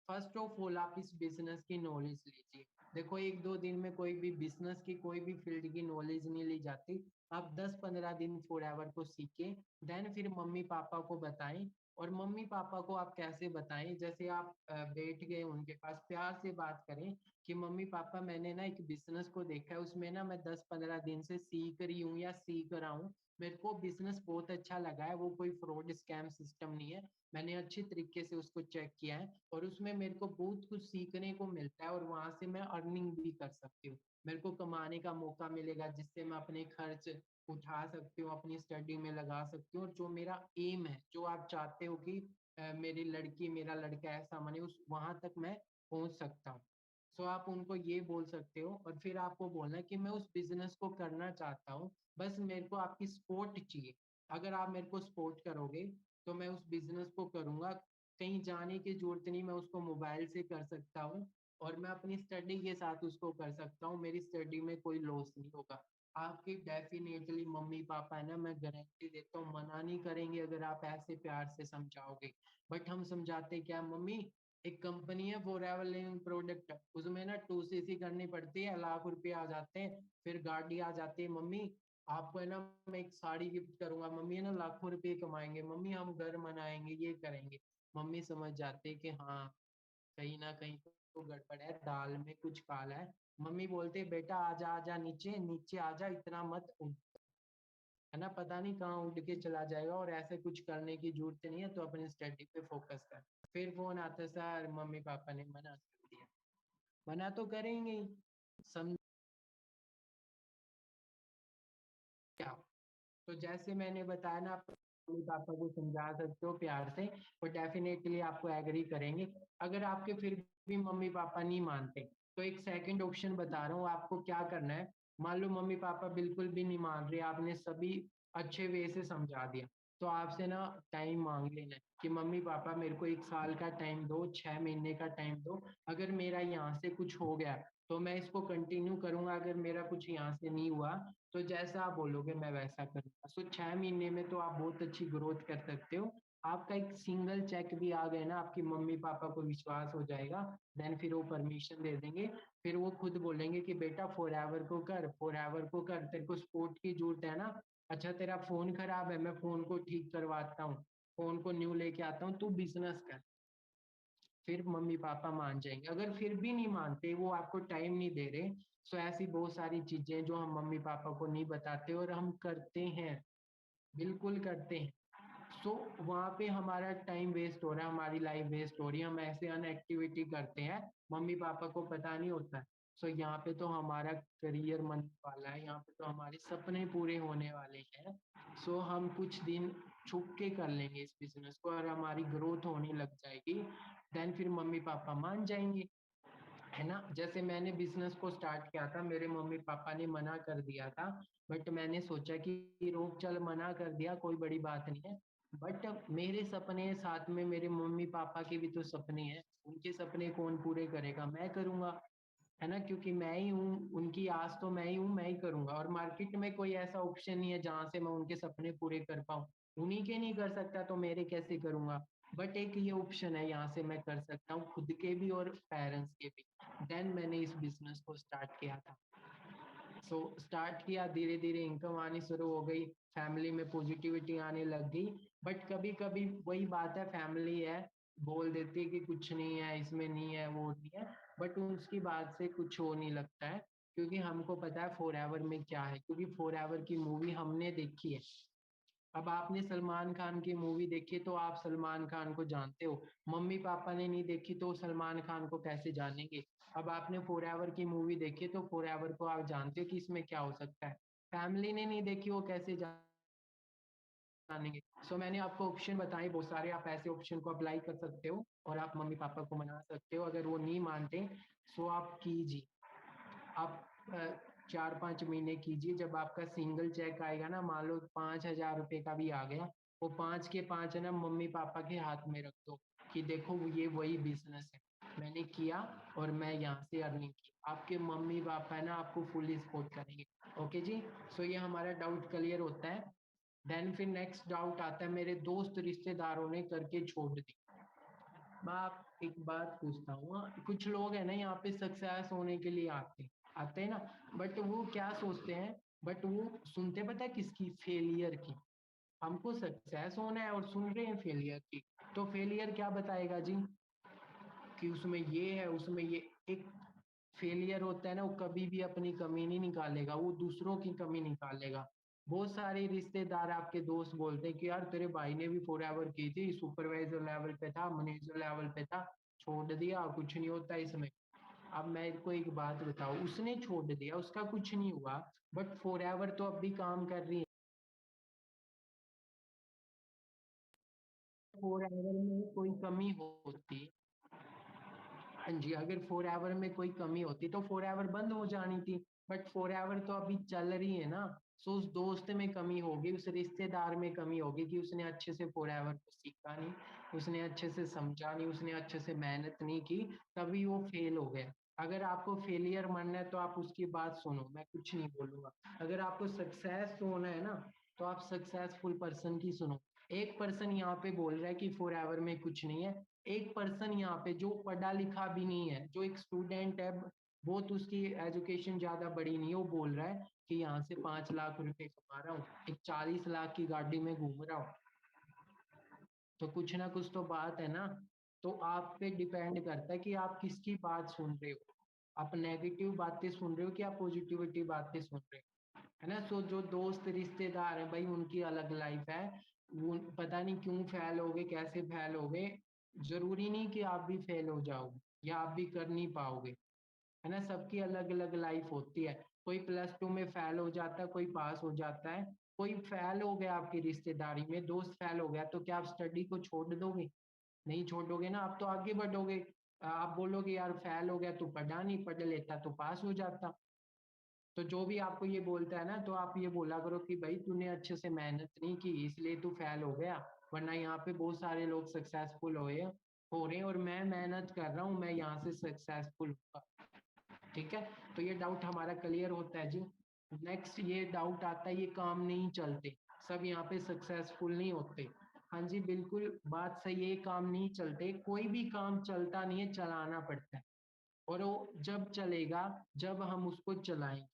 फर्स्ट ऑफ ऑल, आप इस बिजनेस की नॉलेज लीजिए। देखो, 1-2 दिन में कोई भी बिजनेस की, कोई भी फील्ड की नॉलेज नहीं ली जाती। आप 10-15 दिन फॉरएवर को सीखें, देन फिर मम्मी पापा को बताएं। और मम्मी पापा को आप कैसे बताएं, जैसे आप बैठ गए उनके पास, प्यार से बात करें कि मम्मी पापा, मैंने ना एक बिजनेस को देखा है, उसमें ना मैं 10-15 दिन से सीख रही हूँ या सीख रहा हूँ, मेरे को बिजनेस बहुत अच्छा लगा है, वो कोई फ्रॉड स्कैम सिस्टम नहीं है, मैंने अच्छी तरीके से उसको चेक किया है और उसमें मेरे को बहुत कुछ सीखने को मिलता है और वहां से मैं अर्निंग भी कर सकती हूँ, मेरे को कमाने का मौका मिलेगा जिससे मैं अपने खर्च उठा सकती हूँ, अपनी स्टडी में लगा सकती हूँ, और जो मेरा एम है, जो आप चाहते हो कि मेरी लड़की, मेरा लड़का ऐसा बने, उस वहां तक मैं पहुंच सकता हूँ। सो आप उनको ये बोल सकते हो और फिर आपको बोलना है कि मैं उस बिजनेस को करना चाहता हूँ, बस मेरे को आपकी सपोर्ट चाहिए। अगर आप मेरे को सपोर्ट करोगे तो मैं उस बिजनेस को करूंगा, कहीं जाने की जरूरत नहीं, मैं उसको मोबाइल से कर सकता हूँ और मैं अपनी स्टडी के साथ उसको कर सकता हूँ, मेरी स्टडी में कोई लॉस नहीं होगा। आपके डेफिनेटली मम्मी पापा है ना, मैं गारंटी देता हूँ मना नहीं करेंगे अगर आप ऐसे प्यार से समझाओगे। बट हम समझाते क्या, मम्मी एक कंपनी है फॉरएवर लिविंग प्रोडक्ट, उसमें ना 2cc करनी पड़ती है, लाख रुपए आ जाते हैं, फिर गाड़ी आ जाती है, मम्मी आपको है ना मैं एक साड़ी गिफ्ट करूंगा, मम्मी है ना लाखों रुपए कमाएंगे, मम्मी हम घर मनाएंगे, ये करेंगे। मम्मी समझ जाते कि हाँ, कहीं ना कहीं तो गड़बड़ है, दाल में कुछ काला है। मम्मी बोलते बेटा आजा आजा, नीचे नीचे आजा, इतना मत उड़, है ना, पता नहीं कहाँ उड़ के चला जाएगा, और ऐसे कुछ करने की जरूरत नहीं है, तो अपनी स्टडी पे फोकस कर। फिर फोन आता, सर मम्मी पापा ने मना कर दिया। मना तो करेंगे ही, समझ क्या। तो जैसे मैंने बताया ना, आप मम्मी पापा को समझा सकते हो प्यार से, और डेफिनेटली आपको एग्री करेंगे। अगर आपके फिर भी मम्मी पापा नहीं मानते, तो एक सेकंड ऑप्शन बता रहा हूँ आपको क्या करना है। मान लो मम्मी पापा बिल्कुल भी नहीं मान रहे, आपने सभी अच्छे वे से समझा दिया, तो आपसे ना टाइम मांग लेना है कि मम्मी पापा मेरे को 1 साल का टाइम दो, 6 महीने का टाइम दो, अगर मेरा यहाँ से कुछ हो गया तो मैं इसको कंटिन्यू करूंगा, अगर मेरा कुछ यहाँ से नहीं हुआ तो जैसा आप बोलोगे मैं वैसा करूंगा। सो 6 महीने में तो आप बहुत अच्छी ग्रोथ कर सकते हो। आपका एक सिंगल चेक भी आ गया ना, आपकी मम्मी पापा को विश्वास हो जाएगा, देन फिर वो परमिशन दे देंगे। फिर वो खुद बोलेंगे कि बेटा फॉरएवर को कर, फॉरएवर को कर, तेरे को सपोर्ट की जरूरत है ना, अच्छा तेरा फोन खराब है, मैं फोन को ठीक करवाता हूँ, फोन को न्यू लेके आता हूँ, तू बिजनेस कर। फिर मम्मी पापा मान जाएंगे। अगर फिर भी नहीं मानते, वो आपको टाइम नहीं दे रहे, सो ऐसी बहुत सारी चीजें जो हम मम्मी पापा को नहीं बताते और हम करते हैं, बिल्कुल करते हैं। सो वहाँ पे हमारा टाइम वेस्ट हो रहा है, हमारी लाइफ वेस्ट हो रही है, हम ऐसे अन एक्टिविटी करते हैं, मम्मी पापा को पता नहीं होता है। सो यहाँ पे तो हमारा करियर बनने वाला है, यहाँ पे तो हमारे सपने पूरे होने वाले हैं। सो हम कुछ दिन छुप के कर लेंगे इस बिजनेस को और हमारी ग्रोथ होने लग जाएगी, देन फिर मम्मी पापा मान जाएंगे, है ना। जैसे मैंने बिजनेस को स्टार्ट किया था, मेरे मम्मी पापा ने मना कर दिया था, बट मैंने सोचा कि रोक, चल मना कर दिया, कोई बड़ी बात नहीं है, बट मेरे सपने साथ में मेरे मम्मी पापा के भी तो सपने हैं, उनके सपने कौन पूरे करेगा, मैं करूंगा, है ना, क्योंकि मैं ही हूँ, उनकी आस तो मैं ही हूँ, मैं ही करूंगा, और मार्केट में कोई ऐसा ऑप्शन नहीं है जहां से मैं उनके सपने पूरे कर पाऊँ। उन्हीं के नहीं कर सकता तो मेरे कैसे करूंगा। बट एक ये ऑप्शन है, यहाँ से मैं कर सकता हूँ खुद के भी और पेरेंट्स के भी। देन मैंने इस बिजनेस को स्टार्ट किया था। सो स्टार्ट किया, धीरे धीरे इनकम आनी शुरू हो गई, फैमिली में पॉजिटिविटी आने लग गई। बट कभी कभी वही बात है, फैमिली है, बोल देती है कि कुछ नहीं है इसमें, नहीं है वो नहीं है, बट उसकी बात से कुछ हो नहीं लगता है, क्योंकि हमको पता है फॉर एवर में क्या है, क्योंकि फॉर एवर की मूवी हमने देखी है। अब आपने सलमान खान की मूवी देखी तो आप सलमान खान को जानते हो, मम्मी पापा ने नहीं देखी तो सलमान खान को कैसे जानेंगे। अब आपने फॉर एवर की मूवी देखी तो फॉर एवर को आप जानते हो कि इसमें क्या हो सकता है, फैमिली ने नहीं देखी वो कैसे जानेंगे। सो मैंने आपको ऑप्शन बताए बहुत सारे, आप ऐसे ऑप्शन को अप्लाई कर सकते हो और आप मम्मी पापा को मना सकते हो, अगर वो नहीं मानते सो आप कीजिए। आप 4-5 महीने कीजिए, जब आपका सिंगल चेक आएगा ना, मान लो 5,000 रुपये का भी आ गया, वो 5 के 5 है ना मम्मी पापा के हाथ में रख दो कि देखो ये वही बिजनेस है, मैंने किया और मैं यहाँ से अर्निंग की। आपके मम्मी पापा है ना आपको फुली सपोर्ट करेंगे। ओके जी, सो ये हमारा डाउट क्लियर होता है। देन फिर नेक्स्ट डाउट आता है, मेरे दोस्त रिश्तेदारों ने करके छोड़ दी। मैं आप एक बात पूछता हूँ, कुछ लोग है ना यहाँ पे सक्सेस होने के लिए आते हैं ना, बट वो क्या सोचते हैं, बट वो सुनते पता है किसकी, फेलियर की। हमको सक्सेस होना है और सुन रहे हैं फेलियर की। तो फेलियर क्या बताएगा जी, कि उसमें ये है उसमें ये। एक फेलियर होता है ना, वो कभी भी अपनी कमी नहीं निकालेगा, वो दूसरों की कमी निकालेगा। बहुत सारे रिश्तेदार आपके दोस्त बोलते हैं कि यार तेरे भाई ने भी फॉर एवर की थी, सुपरवाइजर लेवल पे था, मैनेजर लेवल पे था, छोड़ दिया, कुछ नहीं होता इसमें। अब मेरे को एक बात बताओ, उसने छोड़ दिया, उसका कुछ नहीं हुआ, बट फॉर एवर तो अब भी काम कर रही है। फॉर एवर में कोई कमी होती, हाँ जी, अगर फॉर एवर में कोई कमी होती तो फॉर एवर बंद हो जानी थी, बट फॉर एवर तो अभी चल रही है ना। सो उस दोस्त में कमी होगी, उस रिश्तेदार में कमी होगी कि उसने अच्छे से फॉर एवर को सीखा नहीं, उसने अच्छे से समझा नहीं, उसने अच्छे से मेहनत नहीं की, तभी वो फेल हो गया। अगर आपको फेलियर मानना है तो आप उसकी बात सुनो, मैं कुछ नहीं बोलूंगा। अगर आपको सक्सेस होना है ना, तो आप सक्सेसफुल पर्सन की सुनो। एक पर्सन यहाँ पे बोल रहा है कि फॉर एवर में कुछ नहीं है, एक पर्सन यहाँ पे जो पढ़ा लिखा भी नहीं है, जो एक स्टूडेंट है, बहुत उसकी एजुकेशन ज्यादा बड़ी नहीं है, वो बोल रहा है कि यहाँ से 5 लाख रुपए कमा रहा हूँ, एक 40 लाख की गाड़ी में घूम रहा हूँ। तो कुछ ना कुछ तो बात है ना। तो आप पे डिपेंड करता है कि आप किसकी बात सुन रहे हो, आप नेगेटिव बातें सुन रहे हो कि आप पॉजिटिविटी बातें सुन रहे हो, है ना। सो जो दोस्त रिश्तेदार है भाई, उनकी अलग लाइफ है, वो पता नहीं क्यों फेल हो गए, कैसे फेल हो गए। जरूरी नहीं कि आप भी फेल हो जाओगे या आप भी कर नहीं पाओगे, है ना। सबकी अलग अलग लाइफ होती है, कोई +2 में फेल हो जाता है, कोई पास हो जाता है। कोई फेल हो गया आपकी रिश्तेदारी में, दोस्त फेल हो गया, तो क्या आप स्टडी को छोड़ दोगे? नहीं छोड़ोगे ना, आप तो आगे बढ़ोगे। आप बोलोगे यार फेल हो गया तो पढ़ा नहीं, पढ़ लेता तो पास हो जाता। तो जो भी आपको ये बोलता है ना, तो आप ये बोला करो कि भाई तूने अच्छे से मेहनत नहीं की इसलिए तू फेल हो गया, वरना यहाँ पे बहुत सारे लोग सक्सेसफुल हो रहे हैं और मैं मेहनत कर रहा हूँ, मैं यहाँ से सक्सेसफुल हूँ। ठीक है, तो ये डाउट हमारा क्लियर होता है जी। नेक्स्ट ये डाउट आता है, ये काम नहीं चलते, सब यहाँ पे सक्सेसफुल नहीं होते। हाँ जी बिल्कुल बात सही है, काम नहीं चलते, कोई भी काम चलता नहीं है, चलाना पड़ता है। और वो जब चलेगा जब हम उसको चलाएंगे,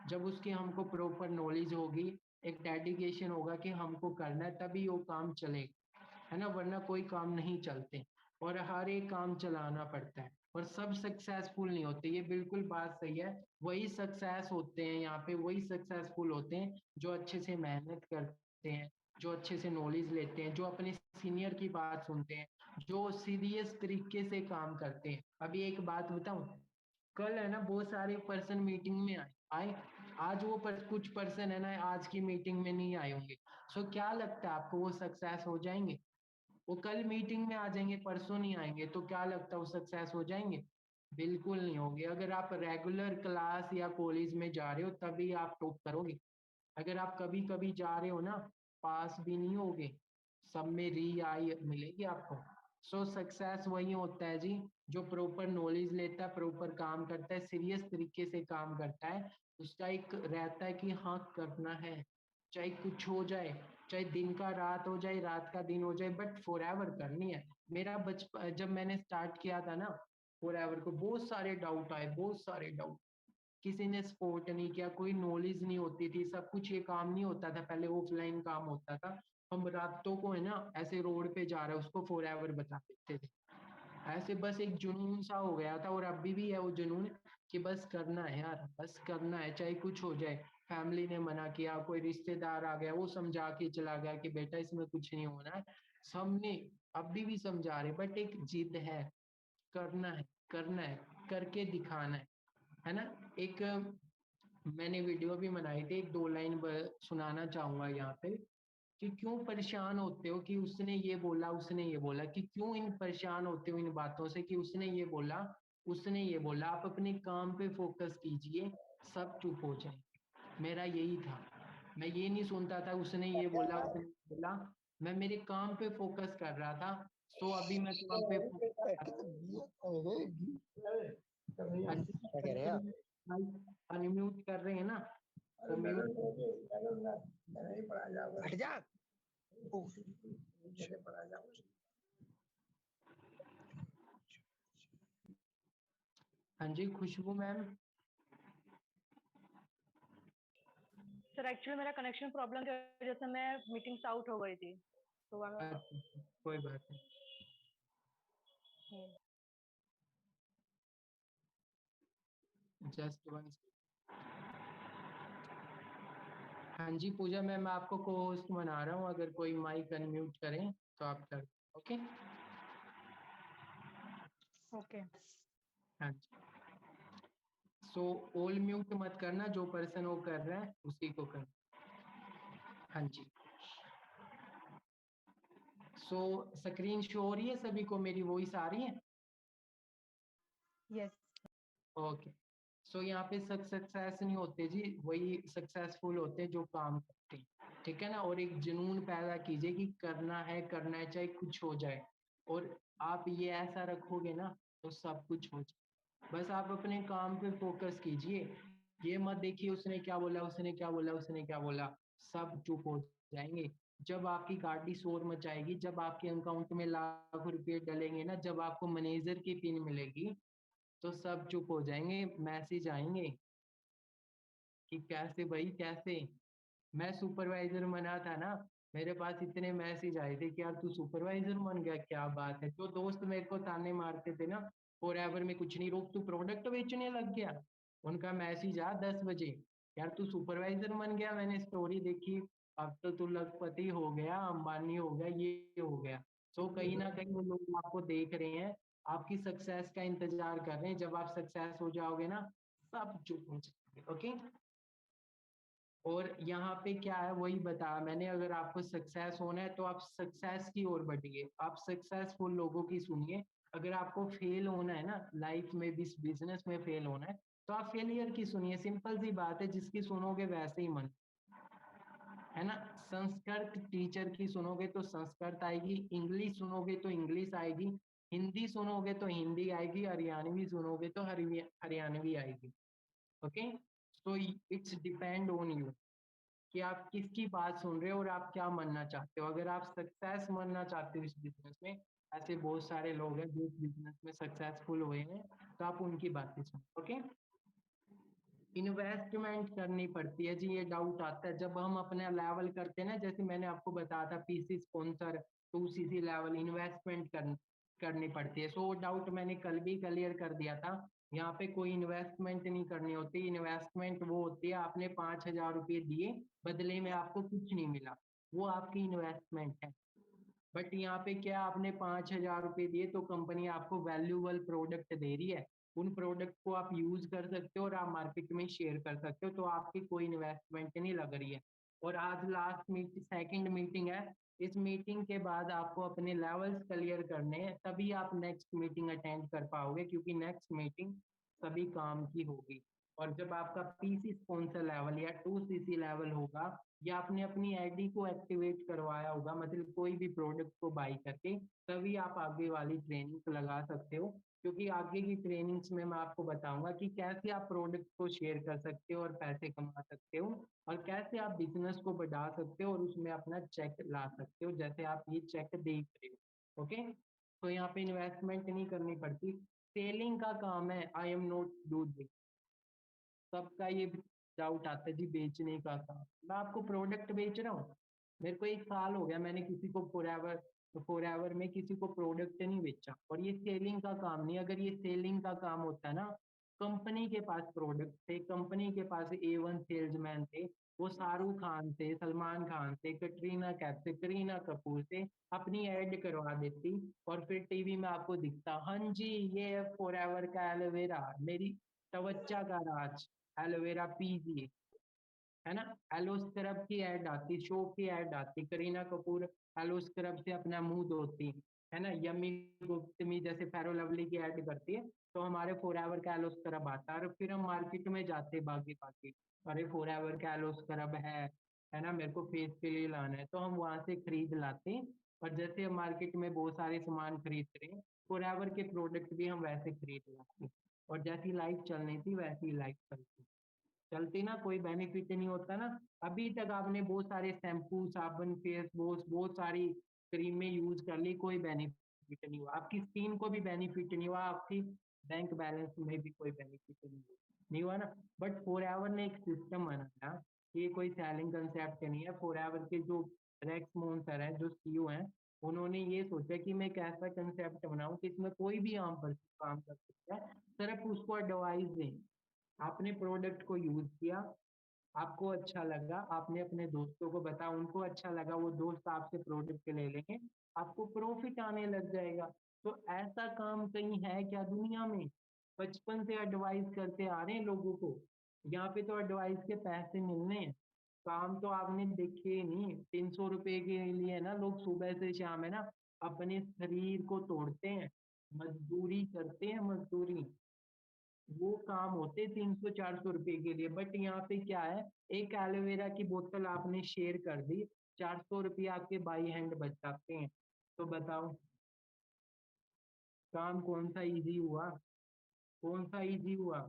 जब उसकी हमको प्रॉपर नॉलेज होगी, एक डेडिकेशन होगा कि हमको करना है, तभी वो काम चलेगा, है ना, वरना कोई काम नहीं चलते। और हर एक काम चलाना पड़ता है, और सब सक्सेसफुल नहीं होते, ये बिल्कुल बात सही है। वही सक्सेस होते हैं यहाँ पे, वही सक्सेसफुल होते हैं जो अच्छे से मेहनत करते हैं, जो अच्छे से नॉलेज लेते हैं, जो अपने सीनियर की बात सुनते हैं, जो सीरियस तरीके से काम करते हैं। अभी एक बात बताऊं, कल है ना बहुत सारे पर्सन मीटिंग में आए, आज वो कुछ पर्सन है ना आज की मीटिंग में नहीं आए होंगे। सो क्या लगता है आपको, वो सक्सेस हो जाएंगे? वो कल मीटिंग में आ जाएंगे, परसों नहीं आएंगे, तो क्या लगता है वो सक्सेस हो जाएंगे? बिल्कुल नहीं होंगे। अगर आप रेगुलर क्लास या कॉलेज में जा रहे हो तभी आप टॉप करोगे, अगर आप कभी कभी जा रहे हो ना, पास भी नहीं होगे, सब में री आई मिलेगी आपको। सो सक्सेस वही होता है जी, जो प्रॉपर नॉलेज लेता है, प्रॉपर काम करता है, सीरियस तरीके से काम करता है। उसका एक रहता है कि हाँ करना है, चाहे कुछ हो जाए, चाहे दिन का रात हो जाए, रात का दिन हो जाए, बट फॉर एवर करनी है। मेरा बचपन जब मैंने स्टार्ट किया था ना फॉर एवर को, बहुत सारे डाउट आए, बहुत सारे डाउट, किसी ने सपोर्ट नहीं किया, कोई नॉलेज नहीं होती थी, सब कुछ ये काम नहीं होता था, पहले ऑफलाइन काम होता था। हम रातों को है ना ऐसे रोड पे जा रहे हैं उसको फॉरएवर बता देते थे, ऐसे बस एक जुनून सा हो गया था, और अभी भी है वो जुनून कि बस करना है यार, बस करना है चाहे कुछ हो जाए। फैमिली ने मना किया, कोई रिश्तेदार आ गया वो समझा के चला गया कि बेटा इसमें कुछ नहीं होना है, सबने अभी भी समझा रहे, बट एक जिद है, करना है, करना है, करके दिखाना है ना। एक मैंने वीडियो भी बनाई थी, एक 2 लाइन सुनाना चाहूंगा यहाँ पे, कि क्यों परेशान होते हो कि उसने ये बोला उसने ये बोला, कि क्यों इन परेशान होते हो इन बातों से कि उसने ये बोला उसने ये बोला। आप अपने काम पे फोकस कीजिए, सब चुप हो जाए। मेरा यही था, मैं ये नहीं सुनता था उसने ये बोला उसने ये बोला, मैं मेरे काम पे फोकस कर रहा था। सो अभी मैं काम पे क्या कह रहे हैं आप? अनम्यूट कर रहे हैं ना, तो म्यूट हट जा। हाँ जी खुशबू मैम। सर एक्चुअली मेरा कनेक्शन प्रॉब्लम की वजह से मैं मीटिंग से आउट हो गई थी, तो कोई बात नहीं, जस्ट वन। हाँ जी पूजा मैम, मैं आपको को होस्ट बना रहा हूँ, अगर कोई माइक अनम्यूट करें तो आप कर, ओके। ओके। हाँ जी, सो ऑल म्यूट मत करना, जो पर्सन वो कर रहा है उसी को कर। हाँ जी, सो स्क्रीन शो हो रही है सभी को, मेरी वॉइस आ रही है? यस। ओके, सो यहाँ पे सक्सेस नहीं होते जी, वही सक्सेसफुल होते हैं जो काम करते हैं, ठीक है ना। और एक जुनून पैदा कीजिए कि करना है चाहे कुछ हो जाए, और आप ये ऐसा रखोगे ना तो सब कुछ हो जाए। बस आप अपने काम पे फोकस कीजिए, ये मत देखिए उसने क्या बोला उसने क्या बोला उसने क्या बोला, सब चुप हो जाएंगे। जब आपकी गाड़ी शोर मचाएगी, जब आपके अकाउंट में लाख रुपए डलेंगे ना, जब आपको मैनेजर की पिन मिलेगी, तो सब चुप हो जाएंगे, मैसेज आएंगे कि कैसे भाई कैसे। मैं सुपरवाइजर बना था ना, मेरे पास इतने मैसेज आए थे कि यार तू सुपरवाइजर बन गया, क्या बात है। जो दोस्त मेरे को ताने मारते थे ना, फॉरएवर में कुछ नहीं रोक, तू प्रोडक्ट बेचने लग गया, उनका मैसेज आ 10 बजे, यार तू सुपरवाइजर बन गया, मैंने स्टोरी देखी, अब तो तू लखपति हो गया, अंबानी हो गया, ये हो गया। तो कहीं ना कहीं वो लोग आपको देख रहे हैं, आपकी सक्सेस का इंतजार कर रहे हैं, जब आप सक्सेस हो जाओगे ना सब चुप हो जाएंगे, ओके। और यहाँ पे क्या है वही बताया मैंने, अगर आपको सक्सेस होना है तो आप सक्सेस की ओर बढ़िए, आप सक्सेसफुल लोगों की सुनिए। अगर आपको फेल होना है ना लाइफ में भी, बिजनेस में फेल होना है, तो आप फेलियर की सुनिए, सिंपल सी बात है, जिसकी सुनोगे वैसे ही मन, है ना। संस्कृत टीचर की सुनोगे तो संस्कृत आएगी, इंग्लिश सुनोगे तो इंग्लिश आएगी, हिंदी सुनोगे तो हिंदी आएगी, हरियाणवी सुनोगे तो हरियाणवी आएगी, okay. So it's depend on you कि आप किसकी बात सुन रहे हो और आप क्या बनना चाहते हो। अगर आप सक्सेस बनना चाहते हो इस बिजनेस में, ऐसे बहुत सारे लोग हैं जो इस बिजनेस में सक्सेसफुल हुए हैं, तो आप उनकी बातें सुनो, ओके। इन्वेस्टमेंट करनी पड़ती है जी, ये डाउट आता है जब हम अपना लेवल करते हैं ना, जैसे मैंने आपको बताया था PC sponsor, to CC level investment करनी पड़ती है। सो डाउट मैंने कल भी क्लियर कर दिया था, यहाँ पे कोई इन्वेस्टमेंट नहीं करनी होती। इन्वेस्टमेंट वो होती है आपने 5,000 रुपये दिए, बदले में आपको कुछ नहीं मिला, वो आपकी इन्वेस्टमेंट है। बट यहाँ पे क्या, आपने 5,000 रुपये दिए तो कंपनी आपको वैल्यूएबल प्रोडक्ट दे रही है, उन प्रोडक्ट को आप यूज कर सकते हो और आप मार्केट में शेयर कर सकते हो, तो आपकी कोई इन्वेस्टमेंट नहीं लग रही है। और आज लास्ट सेकंड मीटिंग है, इस मीटिंग के बाद आपको अपने लेवल्स क्लियर करने हैं, तभी आप नेक्स्ट मीटिंग अटेंड कर पाओगे, क्योंकि नेक्स्ट मीटिंग सभी काम की होगी। और जब आपका पीसी स्पॉन्सर लेवल या 2 सीसी लेवल होगा, या आपने अपनी आईडी को एक्टिवेट करवाया होगा, मतलब कोई भी प्रोडक्ट को बाई करके, तभी आप आगे वाली ट्रेनिंग लगा सकते हो। क्योंकि आगे की ट्रेनिंग्स में मैं आपको बताऊंगा कि कैसे आप प्रोडक्ट को शेयर कर सकते हो और पैसे कमा सकते हो, और कैसे आप बिजनेस को बढ़ा सकते हो और उसमें अपना चेक ला सकते हो, जैसे आप ये चेक देख रहे हो, ओके। तो यहाँ पे इन्वेस्टमेंट नहीं करनी पड़ती, सेलिंग का काम है, I am not do this, सबका ये डाउट आता है जी बेचने का काम। मैं आपको प्रोडक्ट बेच रहा हूँ, मेरे को 1 साल हो गया, मैंने किसी को फॉरएवर में किसी को प्रोडक्ट नहीं बेचा। और ये सेलिंग का काम नहीं, अगर ये सेलिंग का काम होता ना, कंपनी के पास प्रोडक्ट थे, कंपनी के पास A1 सेल्समैन थे, वो शाहरुख खान से, सलमान खान से, कटरीना कैफ से, करीना कपूर से अपनी ऐड करवा देती और फिर टीवी में आपको दिखता, हाँ जी ये है फॉरएवर का एलोवेरा, मेरी त्वचा का राज, एलोवेरा पीजिए, है ना। एलो स्क्रब की ऐड आती, शो की ऐड आती, करीना कपूर एलो स्क्रब से अपना मुंह धोती, है ना। यम्मी गुप्तमी जैसे फेरो लवली की ऐड करती है, तो हमारे फॉरएवर का एलो स्क्रब आता है, और फिर हम मार्केट में जाते बाकी बाकी, अरे फॉरएवर का एलो स्क्रब है ना, मेरे को फेस के लिए लाना है, तो हम वहां से खरीद लाते। और जैसे हम मार्केट में बहुत सारे सामान खरीद रहे हैं, फॉरएवर के प्रोडक्ट भी हम वैसे खरीद लाते, और जैसी लाइफ चलनी थी वैसी लाइफ चलती, चलती ना, कोई बेनिफिट नहीं होता ना। अभी तक आपने बहुत सारे शैम्पू, साबुन, फेस वॉश, बहुत सारी क्रीमें यूज कर ली, कोई बेनिफिट नहीं हुआ, आपकी स्किन को भी बेनिफिट नहीं हुआ, आपकी बैंक बैलेंस में भी कोई बेनिफिट नहीं हुआ ना। बट फॉरएवर ने एक सिस्टम बनाया, ये कोई सेलिंग कंसेप्ट नहीं है। फॉरएवर के जो रेक्स मोहन सर है, जो सीईओ हैं, उन्होंने ये सोचा कि मैं एक ऐसा कंसेप्ट बनाऊं कि इसमें कोई भी आम पर्सन काम कर सकता है, सिर्फ उसको एडवाइस दें। आपने प्रोडक्ट को यूज किया, आपको अच्छा लगा, आपने अपने दोस्तों को बताया, उनको अच्छा लगा, वो दोस्त आपसे प्रोडक्ट ले लेंगे, आपको प्रॉफिट आने लग जाएगा। तो ऐसा काम कहीं है क्या दुनिया में? बचपन से एडवाइस करते आ रहे हैं लोगों को, यहाँ पे तो एडवाइस के पैसे मिलने हैं, काम तो आपने देखे ही नहीं। 300 रुपए के लिए ना लोग सुबह से शाम, है ना, अपने शरीर को तोड़ते हैं, मजदूरी करते हैं, मजदूरी, वो काम होते 300-400 रुपए के लिए। बट यहाँ पे क्या है, एक एलोवेरा की बोतल आपने शेयर कर दी, 400 रुपये आपके बाई हैंड बच जाते हैं। तो बताओ काम कौन सा इजी हुआ, कौन सा इजी हुआ।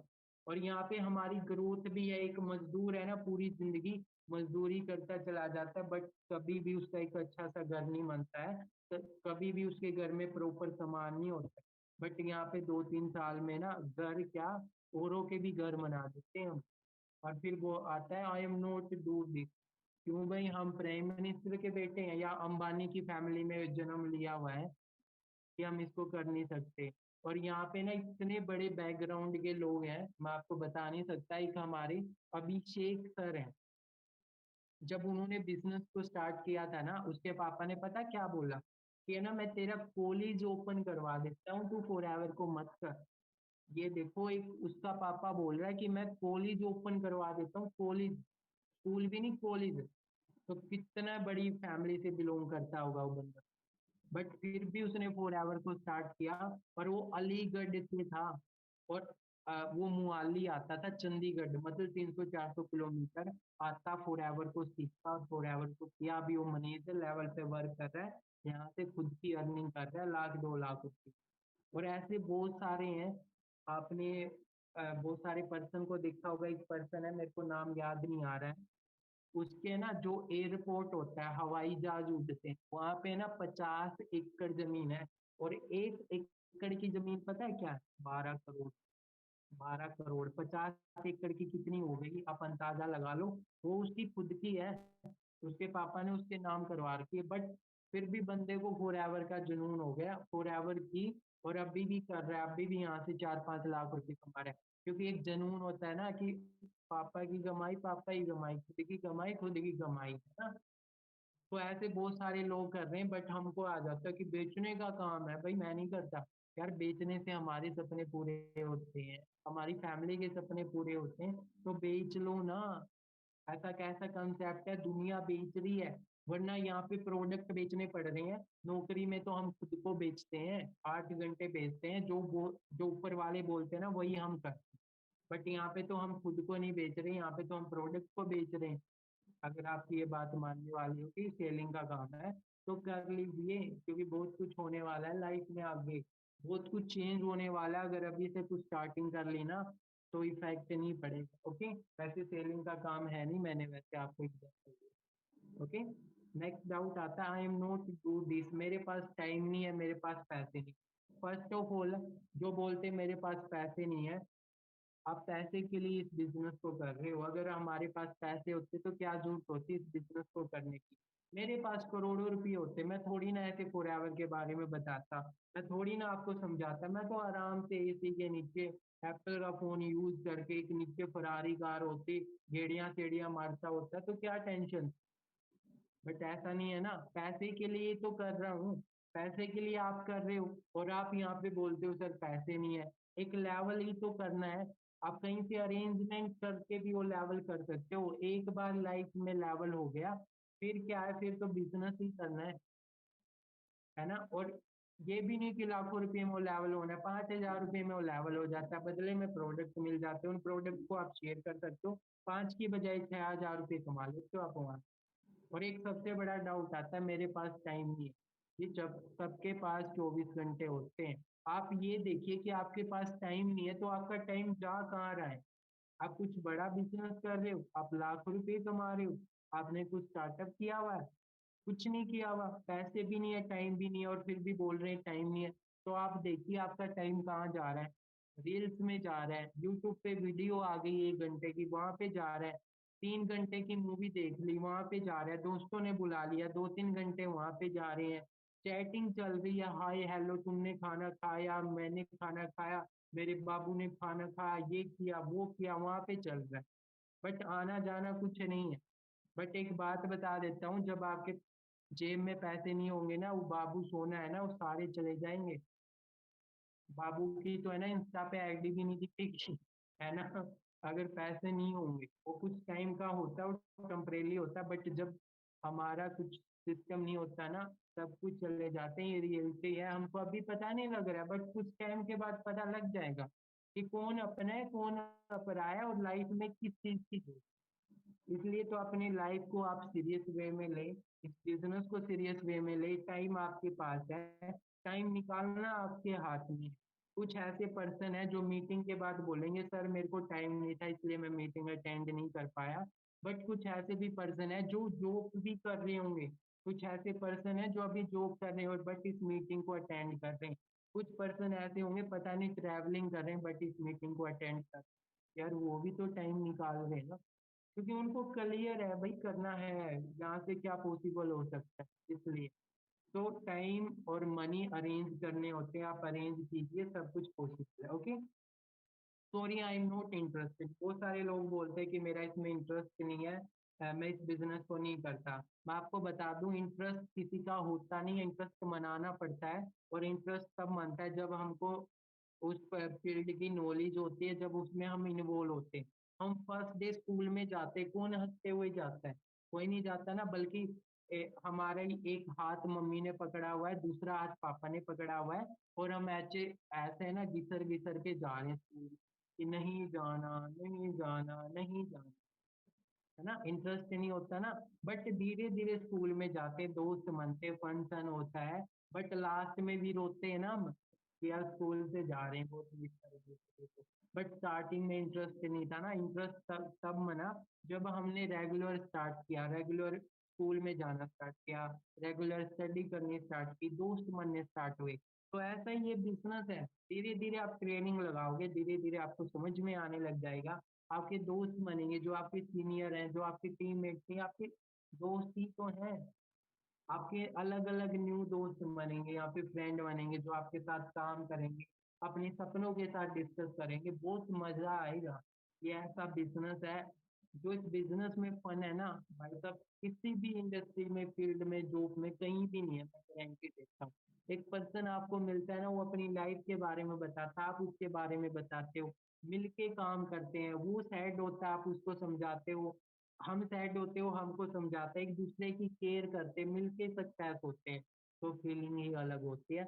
और यहाँ पे हमारी ग्रोथ भी है, एक मजदूर है ना, पूरी जिंदगी मजदूरी करता चला जाता है, बट कभी भी उसका एक अच्छा सा घर नहीं बनता है, तो कभी भी उसके घर में प्रॉपर सामान नहीं होता। बट यहाँ पे 2-3 साल में ना घर क्या, औरों के भी घर बना देते हैं हम। और फिर वो आता है, I am not do this. क्यों भाई, हम प्राइम मिनिस्टर के बेटे हैं या अंबानी की फैमिली में जन्म लिया हुआ है कि हम इसको कर नहीं सकते। और यहाँ पे ना इतने बड़े बैकग्राउंड के लोग हैं, मैं आपको बता नहीं सकता। एक हमारे अभिषेक सर हैं, जब उन्होंने बिजनेस को स्टार्ट किया था ना, उसके पापा ने पता क्या बोला कि है ना, मैं तेरा कॉलेज ओपन करवा देता हूँ, तू फॉरएवर को मत कर। ये देखो, एक उसका पापा बोल रहा है कि मैं कॉलेज ओपन करवा देता हूँ, कॉलेज, स्कूल भी नहीं, कॉलेज। तो कितना बड़ी फैमिली से बिलोंग करता होगा वो बंदा, बट फिर भी उसने फॉरएवर को स्टार्ट किया। और वो अलीगढ़ से था, और वो मुहाली आता था, चंडीगढ़, मतलब 300-400 किलोमीटर आता, फॉरएवर को सीखा, फॉरएवर को किया, अभी वो मैनेजर लेवल पे वर्क कर रहा है, यहाँ से खुद की अर्निंग कर रहा है 1-2 लाख रुपए। और ऐसे बहुत सारे हैं, आपने बहुत सारे पर्सन को देखा होगा। एक पर्सन है, मेरे को नाम याद नहीं आ रहा है, उसके ना जो एयरपोर्ट होता है, हवाई जहाज उड़ते हैं, वहां पे ना 50 एकड़ जमीन है, और 1 एकड़ की जमीन पता है क्या है? 12 करोड़। 12 करोड़, 50 एकड़ की कितनी हो गई, आप अंदाजा लगा लो। वो उसकी खुद की है, उसके पापा ने उसके नाम करवा रखी है। बट फिर भी बंदे को फॉरएवर का जुनून हो गया, फॉरएवर की, और अभी भी कर रहा है, अभी भी यहाँ से 4-5 लाख रुपए कमा रहा है। क्योंकि एक जुनून होता है ना कि पापा की कमाई पापा ही कमाई, खुद की कमाई खुद की कमाई, है ना। तो ऐसे बहुत सारे लोग कर रहे हैं, बट हमको आ जाता है कि बेचने का काम है, भाई मैं नहीं करता। यार बेचने से हमारे सपने पूरे होते हैं, हमारी फैमिली के सपने पूरे होते हैं, तो बेच लो ना। ऐसा कैसा कंसेप्ट है, दुनिया बेच रही है, वरना यहाँ पे प्रोडक्ट बेचने पड़ रहे हैं। नौकरी में तो हम खुद को बेचते हैं, 8 घंटे बेचते हैं, जो ऊपर वाले बोलते हैं ना वही हम करते हैं। बट यहाँ पे तो हम खुद को नहीं बेच रहे, यहाँ पे तो हम प्रोडक्ट को बेच रहे हैं। अगर आपकी ये बात मानने वाली हो कि सेलिंग का काम है, तो कर लीजिए, क्योंकि बहुत कुछ होने वाला है लाइफ में आगे, बहुत कुछ चेंज होने वाला है। अगर अभी से कुछ स्टार्टिंग कर ली ना, तो इफेक्ट नहीं पड़ेगा। ओके, वैसे सेलिंग का काम है नहीं, मैंने वैसे आपको एग्जाम्पल दिया। ओके, नेक्स्ट डाउट आता है, I am not do this, मेरे पास टाइम नहीं है, मेरे पास पैसे नहीं। फर्स्ट ऑफ ऑल, जो बोलते मेरे पास पैसे नहीं है, आप पैसे के लिए इस बिजनेस को कर रहे हो। अगर हमारे पास पैसे होते तो क्या जरूरत होती इस बिजनेस को करने की। मेरे पास करोड़ों रुपए होते, मैं थोड़ी ना ऐसे फॉरएवर के बारे में बताता, मैं थोड़ी ना आपको समझाता, मैं तो आराम से एसी के नीचे एप्पल का फोन यूज करके एक नीचे फरारी कार होती, गेड़ियां सेड़ियां मारता होता, तो क्या टेंशन। बट ऐसा नहीं है ना, पैसे के लिए तो कर रहा हूँ, पैसे के लिए आप कर रहे हो और आप यहाँ पे बोलते हो सर पैसे नहीं है। एक लेवल ही तो करना है, आप कहीं से अरेंजमेंट करके भी वो लेवल कर सकते हो। एक बार लाइफ में लेवल हो गया, फिर क्या है, फिर तो बिजनेस ही करना है ना। और ये भी नहीं कि लाखों रुपए में वो लेवल होना है, 5,000 रुपये में वो लेवल हो जाता है, बदले में प्रोडक्ट मिल जाते हैं, उन प्रोडक्ट को आप शेयर कर सकते हो, 5 की बजाय 6,000 रुपये कमा लेते हो आप वहाँ। और एक सबसे बड़ा डाउट आता है, मेरे पास टाइम नहीं है। ये जब सबके पास 24 घंटे होते हैं, आप ये देखिए कि आपके पास टाइम नहीं है तो आपका टाइम जा कहाँ रहा है। आप कुछ बड़ा बिजनेस कर रहे हो, आप लाख रुपए कमा रहे हो, आपने कुछ स्टार्टअप किया हुआ है, कुछ नहीं किया हुआ, पैसे भी नहीं है, टाइम भी नहीं है, और फिर भी बोल रहे हैं टाइम नहीं है। तो आप देखिए आपका टाइम कहाँ जा रहा है, रील्स में जा रहा है, यूट्यूब पे वीडियो आ गई 1 घंटे की, वहां पे जा रहा है, 3 घंटे की मूवी देख ली वहां पे जा रहा है, दोस्तों ने बुला लिया 2-3 घंटे वहां पे जा रहे हैं, चैटिंग चल रही है, हाय हेलो तुमने खाना खाया, मैंने खाना खाया, मेरे बाबू ने खाना खाया, ये किया वो किया, वहां पे चल रहा है। बट आना जाना कुछ नहीं है। बट एक बात बता देता हूँ, जब आपके जेब में पैसे नहीं होंगे ना, वो बाबू सोना है ना, वो सारे चले जाएंगे। बाबू की तो है ना इंस्टा पे आईडी भी नहीं दिखेगी, है ना। अगर पैसे नहीं होंगे, वो कुछ टाइम का होता है, वो टेम्परेरी होता है, बट जब हमारा कुछ सिस्टम नहीं होता ना, सब कुछ चले जाते हैं, ये रियलिटी है, हमको अभी पता नहीं लग रहा है, बट कुछ टाइम के बाद पता लग जाएगा कि कौन अपना है कौन अपराया है, और लाइफ में किस चीज की जरूरत है। इसलिए तो अपनी लाइफ को आप सीरियस वे में लें, इस बिजनेस को सीरियस वे में लें, टाइम आपके पास है, टाइम निकालना आपके हाथ में है। कुछ ऐसे पर्सन है जो मीटिंग के बाद बोलेंगे सर मेरे को टाइम नहीं था इसलिए मैं मीटिंग अटेंड नहीं कर पाया। बट कुछ ऐसे भी पर्सन है जो जॉब भी कर रहे होंगे, कुछ ऐसे पर्सन है जो अभी जॉब कर रहे हो बट इस मीटिंग को अटेंड कर रहे हैं, कुछ पर्सन ऐसे होंगे पता नहीं ट्रैवलिंग कर रहे हैं बट इस मीटिंग को अटेंड कर रहे हैं। यार वो भी तो टाइम निकाल रहे हैं ना, क्योंकि उनको क्लियर है भाई करना है, यहाँ से क्या पॉसिबल हो सकता है, इसलिए तो टाइम और मनी अरेंज करने होते हैं, आप अरेंज कीजिए, सब कुछ पॉसिबल है। Okay, sorry I am not interested, बहुत सारे लोग बोलते हैं कि मेरा इसमें इंटरेस्ट नहीं है, मैं इस बिजनेस को नहीं करता। मैं आपको बता दूं इंटरेस्ट किसी का होता नहीं है, इंटरेस्ट मनाना पड़ता है, और इंटरेस्ट तब मनता है जब हमको उस फील्ड की नॉलेज होती है, जब उसमें हम इन्वॉल्व होते हैं। हम फर्स्ट डे स्कूल में जाते हैं, कौन हंसते हुए जाता है, कोई नहीं जाता ना, बल्कि हमारा ही एक हाथ मम्मी ने पकड़ा हुआ है, दूसरा हाथ पापा ने पकड़ा हुआ है, और हम ऐसे ऐसे है ना घिसर घिसर के जा रहे हैं स्कूल, कि नहीं जाना नहीं जाना नहीं जाना, है ना, इंटरेस्ट नहीं होता ना। बट धीरे धीरे स्कूल में जाते, दोस्त बनते, फंक्शन होता है, बट लास्ट में भी रोते हैं ना हम कि यार स्कूल से जा रहे हैं, बहुत मिस करेंगे। बट स्टार्टिंग में इंटरेस्ट नहीं था ना, इंटरेस्ट तब तब मना जब हमने रेगुलर स्टार्ट किया, रेगुलर स्कूल में जाना स्टार्ट किया, रेगुलर स्टडी करनी स्टार्ट की, दोस्त बनने स्टार्ट हुए। तो ऐसा ही ये बिजनेस है, धीरे धीरे आप ट्रेनिंग लगाओगे, धीरे धीरे आपको समझ में आने लग जाएगा, आपके दोस्त बनेंगे, जो आपके सीनियर हैं, जो आपके टीममेट्स हैं, आपके दोस्त ही तो हैं। आपके अलग अलग न्यू दोस्त बनेंगे, यहाँ पे फ्रेंड बनेंगे जो आपके साथ काम करेंगे, अपने सपनों के साथ डिस्कस करेंगे, बहुत मजा आएगा। ये ऐसा बिजनेस है, जो इस बिजनेस में फन है ना भाई साहब, किसी भी इंडस्ट्री में फील्ड में जॉब में कहीं भी नहीं है, मैं गारंटी देता हूँ। एक पर्सन आपको मिलता है ना, वो अपनी लाइफ के बारे में बताता है, आप उसके बारे में बताते हो, मिलके काम करते हैं, वो सैड होता है आप उसको समझाते हो, हम सैड होते हो हमको समझाते हैं, एक दूसरे की केयर करते हैं, मिलके सक्सेस होते हैं, तो फीलिंग ही अलग होती है।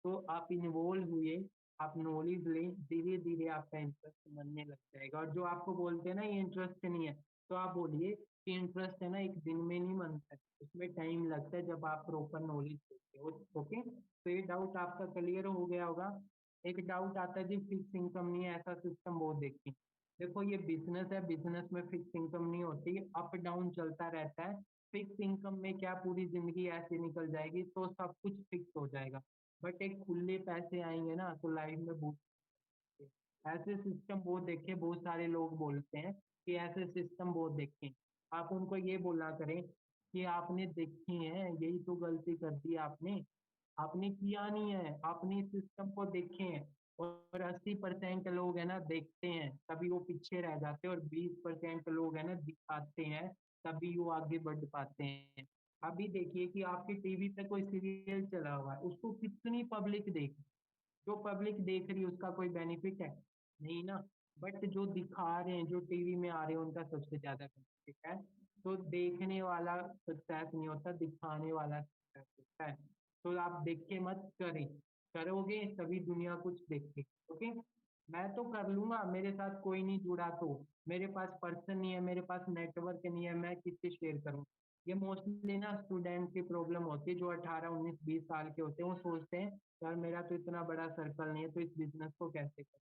तो आप इन्वॉल्व हुए, आप नॉलेज लें, धीरे धीरे आपका इंटरेस्ट बनने लग जाएगा। और जो आपको बोलते हैं ना ये इंटरेस्ट नहीं है, तो आप बोलिए कि इंटरेस्ट है ना एक दिन में नहीं बनता है, उसमें टाइम लगता है जब आप प्रॉपर नॉलेज लेते हो। ओके, तो ये डाउट आपका क्लियर हो गया होगा। एक डाउट आता है जी फिक्स इनकम नहीं है, ऐसा सिस्टम बहुत देखती, देखो ये बिजनेस है, बिजनेस में फिक्स इनकम नहीं होती, अप डाउन चलता रहता है। फिक्स इनकम में क्या पूरी जिंदगी ऐसे निकल जाएगी, तो सब कुछ फिक्स हो जाएगा, बट एक खुले पैसे आएंगे ना तो लाइफ में बहुत ऐसे सिस्टम बहुत देखे, बहुत सारे लोग बोलते हैं कि ऐसे सिस्टम बहुत देखे। आप उनको ये बोला करें कि आपने देखे हैं, यही तो गलती कर दी आपने, आपने किया नहीं है, आपने इस सिस्टम को देखे हैं। और 80% लोग है ना देखते हैं तभी वो पीछे रह जाते हैं, और 20% लोग है ना दिखाते हैं तभी वो आगे बढ़ पाते हैं। अभी देखिए कि आपके टीवी पे कोई सीरियल चला हुआ है, उसको कितनी पब्लिक देख, जो पब्लिक देख रही है उसका कोई बेनिफिट है? नहीं ना। बट जो दिखा रहे हैं, जो टीवी में आ रहे हैं, उनका सबसे ज्यादा बेनिफिट है। तो देखने वाला सक्सेस नहीं होता, दिखाने वाला सक्सेस होता है। तो आप देख के मत करें, करोगे तभी दुनिया कुछ देखे। ओके, मैं तो कर लूंगा, मेरे साथ कोई नहीं जुड़ा तो, मेरे पास पर्सन नहीं है, मेरे पास नेटवर्क नहीं है, मैं किससे शेयर करूं? ये मोस्टली ना स्टूडेंट की प्रॉब्लम होती है, जो 18 19 20 साल के होते हैं। वो सोचते हैं यार मेरा तो इतना बड़ा सर्कल नहीं है, तो इस बिजनेस को कैसे करें।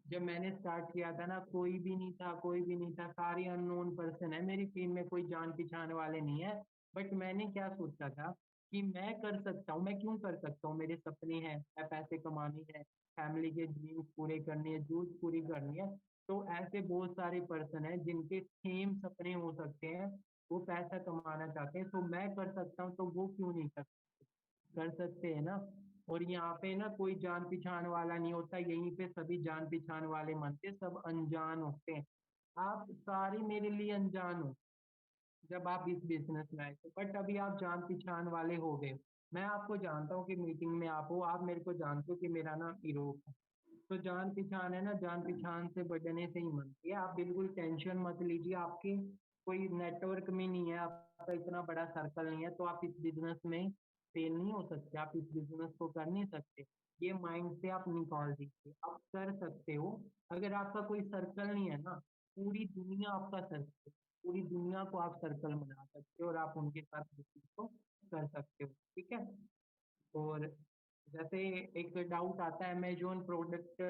जब मैंने स्टार्ट किया था ना, कोई भी नहीं था, कोई भी नहीं था, सारे अननोन पर्सन है मेरी टीम में, कोई जान पहचान वाले नहीं है। बट मैंने क्या सोचा था कि मैं कर सकता हूँ, मैं क्यों कर सकता हूँ, मेरे सपने हैं, मैं पैसे कमाने हैं, फैमिली के ड्रीम्स पूरे करने हैं, जूझ पूरी करनी है। तो ऐसे बहुत सारे पर्सन हैं जिनके सेम सपने हो सकते हैं, वो पैसा कमाना चाहते हैं, तो मैं कर सकता हूँ, तो वो क्यों नहीं कर सकते हैं ना। और यहाँ पे ना कोई जान पहचान वाला नहीं होता, यहीं पे सभी जान पहचान वाले बनते, सब अनजान होते हैं। आप सारे मेरे लिए अनजान हो जब आप इस बिजनेस में आए थे, बट अभी आप जान पहचान वाले हो गए। मैं आपको जानता हूँ कि मीटिंग में आप हो, आप मेरे को जानते हो कि मेरा नाम इरोक है। तो जान पहचान है ना, जान पहचान से बढ़ने से ही बनती है। आप बिल्कुल टेंशन मत लीजिए, आपके कोई नेटवर्क में नहीं है, आपका इतना बड़ा सर्कल नहीं है, तो आप इस बिजनेस में फेल नहीं हो सकते, आप इस बिजनेस को कर नहीं सकते। ये माइंड से आप निकाल दीजिए, आप कर सकते हो। अगर आपका कोई सर्कल नहीं है ना, पूरी दुनिया आपका सर्कल, पूरी दुनिया को आप सर्कल बना सकते हो, और आप उनके साथ बिजनेस को कर सकते हो। ठीक है। और जैसे एक डाउट आता है, अमेजोन प्रोडक्ट,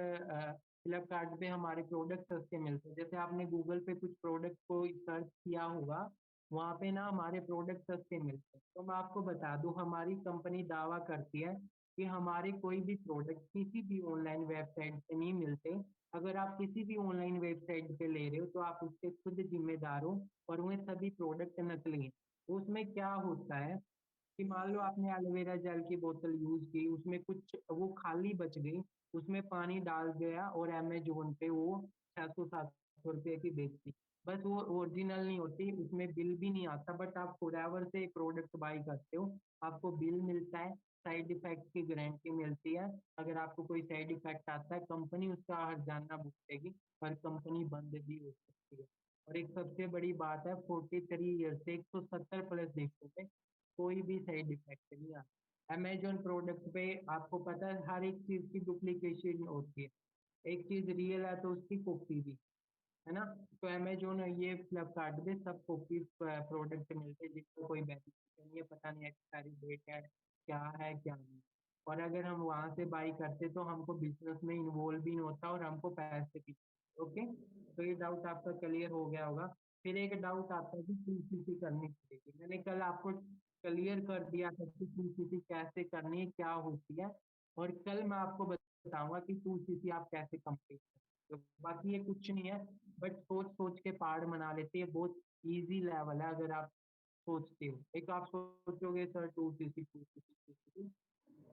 फ्लिपकार्ट पे हमारे प्रोडक्ट सस्ते मिलते हैं, जैसे आपने गूगल पे कुछ प्रोडक्ट को सर्च किया होगा, वहाँ पे ना हमारे प्रोडक्ट सस्ते मिलते हैं। तो मैं आपको बता दूं, हमारी कंपनी दावा करती है कि हमारे कोई भी प्रोडक्ट किसी भी ऑनलाइन वेबसाइट से नहीं मिलते। अगर आप किसी भी ऑनलाइन वेबसाइट पे ले रहे हो तो आप उसके खुद जिम्मेदार हो, और वह सभी प्रोडक्ट नकली हैं। तो उसमें क्या होता है कि मान लो आपने एलोवेरा जेल की बोतल यूज की, उसमें कुछ वो खाली बच गई, उसमें पानी डाल दिया, और अमेजोन पे वो 600 700 रुपए की बेचती। बस वो ओरिजिनल नहीं होती, उसमें बिल भी नहीं आता। बट आप फॉरएवर से प्रोडक्ट बाई करते हो, आपको बिल मिलता है, साइड इफेक्ट की गारंटी मिलती है। अगर आपको कोई साइड इफेक्ट आता है, कंपनी उसका हर्जाना भुगतेगी, और कंपनी बंद भी हो सकती है। और एक सबसे बड़ी बात है, 43 ईयर से 170 प्लस देशों में कोई भी साइड इफेक्ट नहीं आता। अमेजोन प्रोडक्ट पे आपको पता है हर एक चीज की डुप्लीकेशन होती है, एक चीज रियल है तो उसकी कॉपी भी, है ना। तो अमेजोन ये फ्लिपकार्ट पे सब कॉपी प्रोडक्ट मिलते हैं, जिसका कोई बेनिफिट नहीं है, पता नहीं एक्सपायरी डेट है क्या नहीं। और अगर हम वहां से बाई करते तो हमको बिजनेस में इन्वॉल्व भी नहीं होता, और हमको पैसे भी। ओके, तो ये डाउट आपका क्लियर हो गया होगा। फिर एक डाउट आता है कि पीसीसी करनी पड़ेगी, मैंने कल आपको क्लियर कर दिया था कि पीसीसी कैसे करनी है, क्या होती है। और कल मैं आपको बताऊंगा कि पीसीसी आप कैसे कंप्लीट करते हो। बाकी ये कुछ नहीं है, बट सोच सोच के पहाड़ बना लेते हैं, बहुत इजी लेवल है। अगर आप सोचते हो, एक आप सोचोगे सर 2cc 2cc 2cc,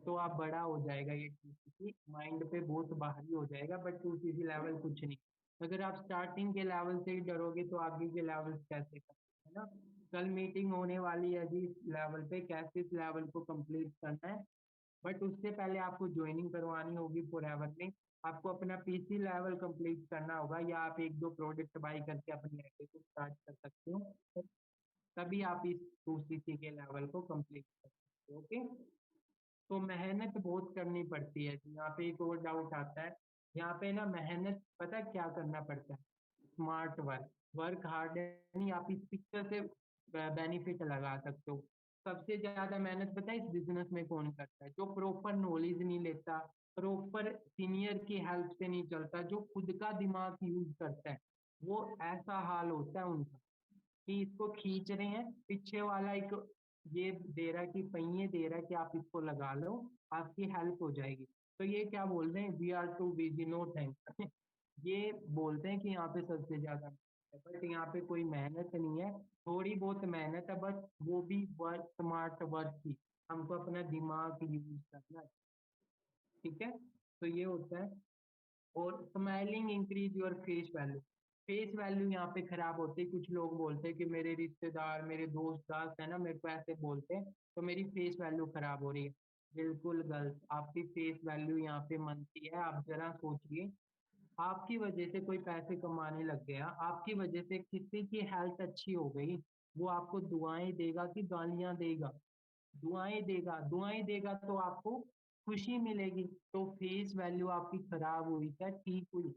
तो आप बड़ा हो जाएगा ये 2cc, माइंड पे बहुत भारी हो जाएगा, बट 2cc लेवल कुछ नहीं। अगर आप स्टार्टिंग के लेवल से ही डरोगे तो आगे के लेवल कैसे करोगे, है ना। कल मीटिंग होने वाली है जी इस लेवल पे, कैसे इस लेवल को कंप्लीट करना है। बट उससे पहले आपको ज्वाइनिंग करवानी होगी फॉरएवर में। आपको अपना पीसी लेवल कंप्लीट करना होगा, या आप एक दो प्रोडक्ट बाई करके अपनी एक्टिविटी स्टार्ट कर सकते हो, तभी आप इस 2cc के लेवल को कंप्लीट कर सकते हो। ओके, तो मेहनत बहुत करनी पड़ती है। यहाँ पे एक और डाउट आता है, यहाँ पे ना मेहनत पता है क्या करना पड़ता है? स्मार्ट वर्क, वर्क हार्ड नहीं, आप इस पिक्चर से बेनिफिट लगा सकते हो। सबसे ज्यादा मेहनत पता है इस बिजनेस में कौन करता है? जो प्रॉपर नॉलेज नहीं लेता, प्रॉपर सीनियर की हेल्प से नहीं चलता, जो खुद का दिमाग यूज करता है, वो ऐसा हाल होता है उनका कि इसको खींच रहे हैं, पीछे वाला एक ये दे रहा है कि पहिए दे रहा है कि आप इसको लगा लो, आपकी हेल्प हो जाएगी। तो ये क्या बोल रहे हैं, we are too busy, no thanks. ये बोलते हैं कि यहाँ पे सबसे ज्यादा है, बट यहाँ पे कोई मेहनत नहीं है, थोड़ी बहुत मेहनत है, बट वो भी वर्क स्मार्ट वर्क की, हमको अपना दिमाग यूज करना है, ठीक है। तो ये होता है। और smiling increase your face value. Face value यहाँ पे खराब होती है, कुछ लोग बोलते हैं कि मेरे रिश्तेदार, मेरे दोस्त दास्त है ना, मेरे को ऐसे बोलते हैं, तो मेरी फेस वैल्यू खराब हो रही है। बिल्कुल गलत, आपकी फेस वैल्यू यहाँ पे मनती है। आप जरा सोचिए, आपकी वजह से कोई पैसे कमाने लग गया, आपकी वजह से किसी की हेल्थ अच्छी हो गई, वो आपको दुआएं देगा कि गालियां देगा? दुआएं देगा, दुआएं देगा तो आपको खुशी मिलेगी। तो फेस वैल्यू आपकी खराब हुई क्या ठीक हुई?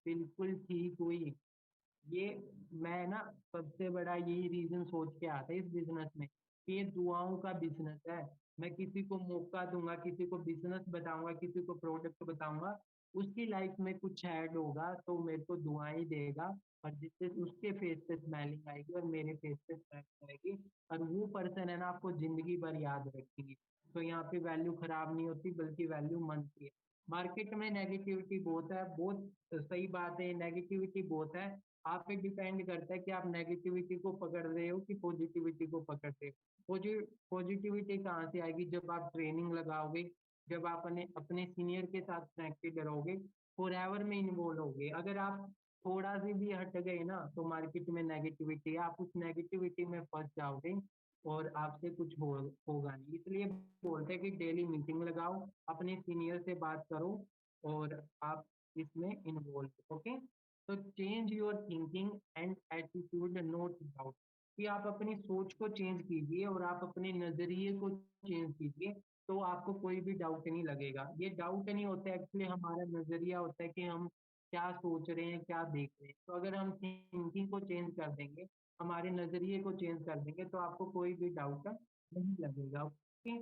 बिल्कुल ठीक हुई। ये मैं ना सबसे बड़ा यही रीजन सोच के आता है इस बिजनेस में, कि ये दुआओं का बिजनेस है। मैं किसी को मौका दूंगा, किसी को बिजनेस बताऊंगा, किसी को प्रोडक्ट बताऊंगा, उसकी लाइफ में कुछ ऐड होगा तो मेरे को दुआएं देगा, और जिससे उसके फेस पे स्माइलिंग आएगी और मेरे फेस पे स्माइलिंग आएगी, और वो पर्सन है ना आपको जिंदगी भर याद रखेंगे। तो यहाँ पे वैल्यू खराब नहीं होती, बल्कि वैल्यू बनती है। मार्केट में नेगेटिविटी बहुत है, बहुत सही बात है, नेगेटिविटी बहुत है। आप पे डिपेंड करता है कि आप नेगेटिविटी को पकड़ रहे हो कि पॉजिटिविटी को पकड़ रहे हो। पॉजिटिविटी कहाँ से आएगी? जब आप ट्रेनिंग लगाओगे, जब आप अपने अपने सीनियर के साथ कनेक्टेड रहोगे, फॉरएवर में इन्वॉल्व होगे। अगर आप थोड़ा सी भी हट गए ना, तो मार्केट में नेगेटिविटी है, आप उस नेगेटिविटी में फंस जाओगे और आपसे कुछ होगा नहीं। इसलिए बोलते हैं कि डेली मीटिंग लगाओ, अपने सीनियर से बात करो, और आप इसमें इन्वॉल्व। ओके, तो change your thinking and attitude, note doubt. कि आप अपनी सोच को चेंज कीजिए और आप अपने नजरिए को चेंज कीजिए, तो आपको कोई भी डाउट नहीं लगेगा। ये डाउट नहीं होता, एक्चुअली हमारा नजरिया होता है कि हम क्या सोच रहे हैं, क्या देख रहे हैं। तो अगर हम थिंकिंग को चेंज कर देंगे, हमारे नजरिए को चेंज कर देंगे, तो आपको कोई भी डाउट नहीं लगेगा। ओके,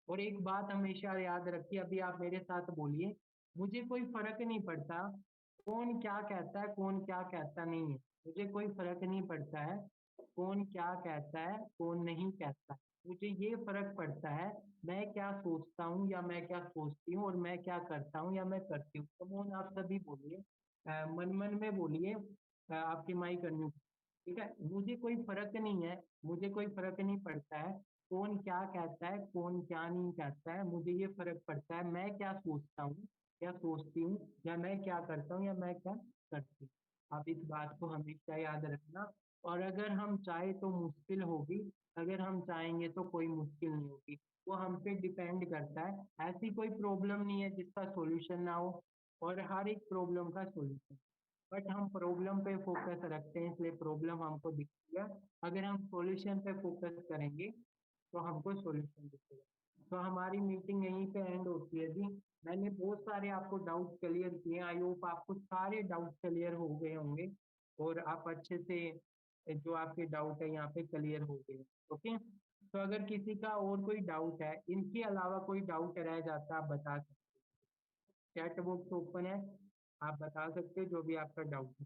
और एक बात हमेशा याद रखिए, अभी आप मेरे साथ बोलिए, मुझे कोई फर्क नहीं पड़ता कौन क्या कहता है, कौन क्या कहता नहीं है। मुझे कोई फर्क नहीं पड़ता है कौन क्या कहता है, कौन नहीं कहता है। मुझे ये फर्क पड़ता है मैं क्या सोचता हूँ या मैं क्या सोचती हूँ, और मैं क्या करता हूँ या मैं करती हूँ। तो मोहन आप सभी बोलिए, मन मन में बोलिए, आपकी माइक अनम्यूट। ठीक है, मुझे कोई फर्क नहीं है, मुझे कोई फर्क नहीं पड़ता है कौन क्या कहता है, कौन क्या नहीं कहता है। मुझे ये फर्क पड़ता है मैं क्या सोचता हूँ, क्या सोचती हूँ, या मैं क्या करता हूँ या मैं क्या करती हूँ। आप इस बात को हमेशा याद रखना। और अगर हम चाहे तो मुश्किल होगी, अगर हम चाहेंगे तो कोई मुश्किल नहीं होगी। वो हम पे डिपेंड करता है। ऐसी कोई प्रॉब्लम नहीं है जिसका सॉल्यूशन ना हो, और हर एक प्रॉब्लम का सॉल्यूशन। बट हम प्रॉब्लम पे फोकस रखते हैं, इसलिए प्रॉब्लम हमको दिखती है। अगर हम सॉल्यूशन पे फोकस करेंगे तो हमको सॉल्यूशन दिखेगा। तो हमारी मीटिंग यहीं पे एंड होती है जी। मैंने बहुत सारे आपको डाउट क्लियर किए, आई होप आपको सारे डाउट क्लियर हो गए होंगे, और आप अच्छे से जो आपके डाउट है यहाँ पे क्लियर हो गए। ओके, तो अगर किसी का और कोई डाउट है, इनके अलावा कोई डाउट रह जाता है, आप बता सकते हैं। चैट बॉक्स ओपन है, आप बता सकते हो जो भी आपका डाउट है।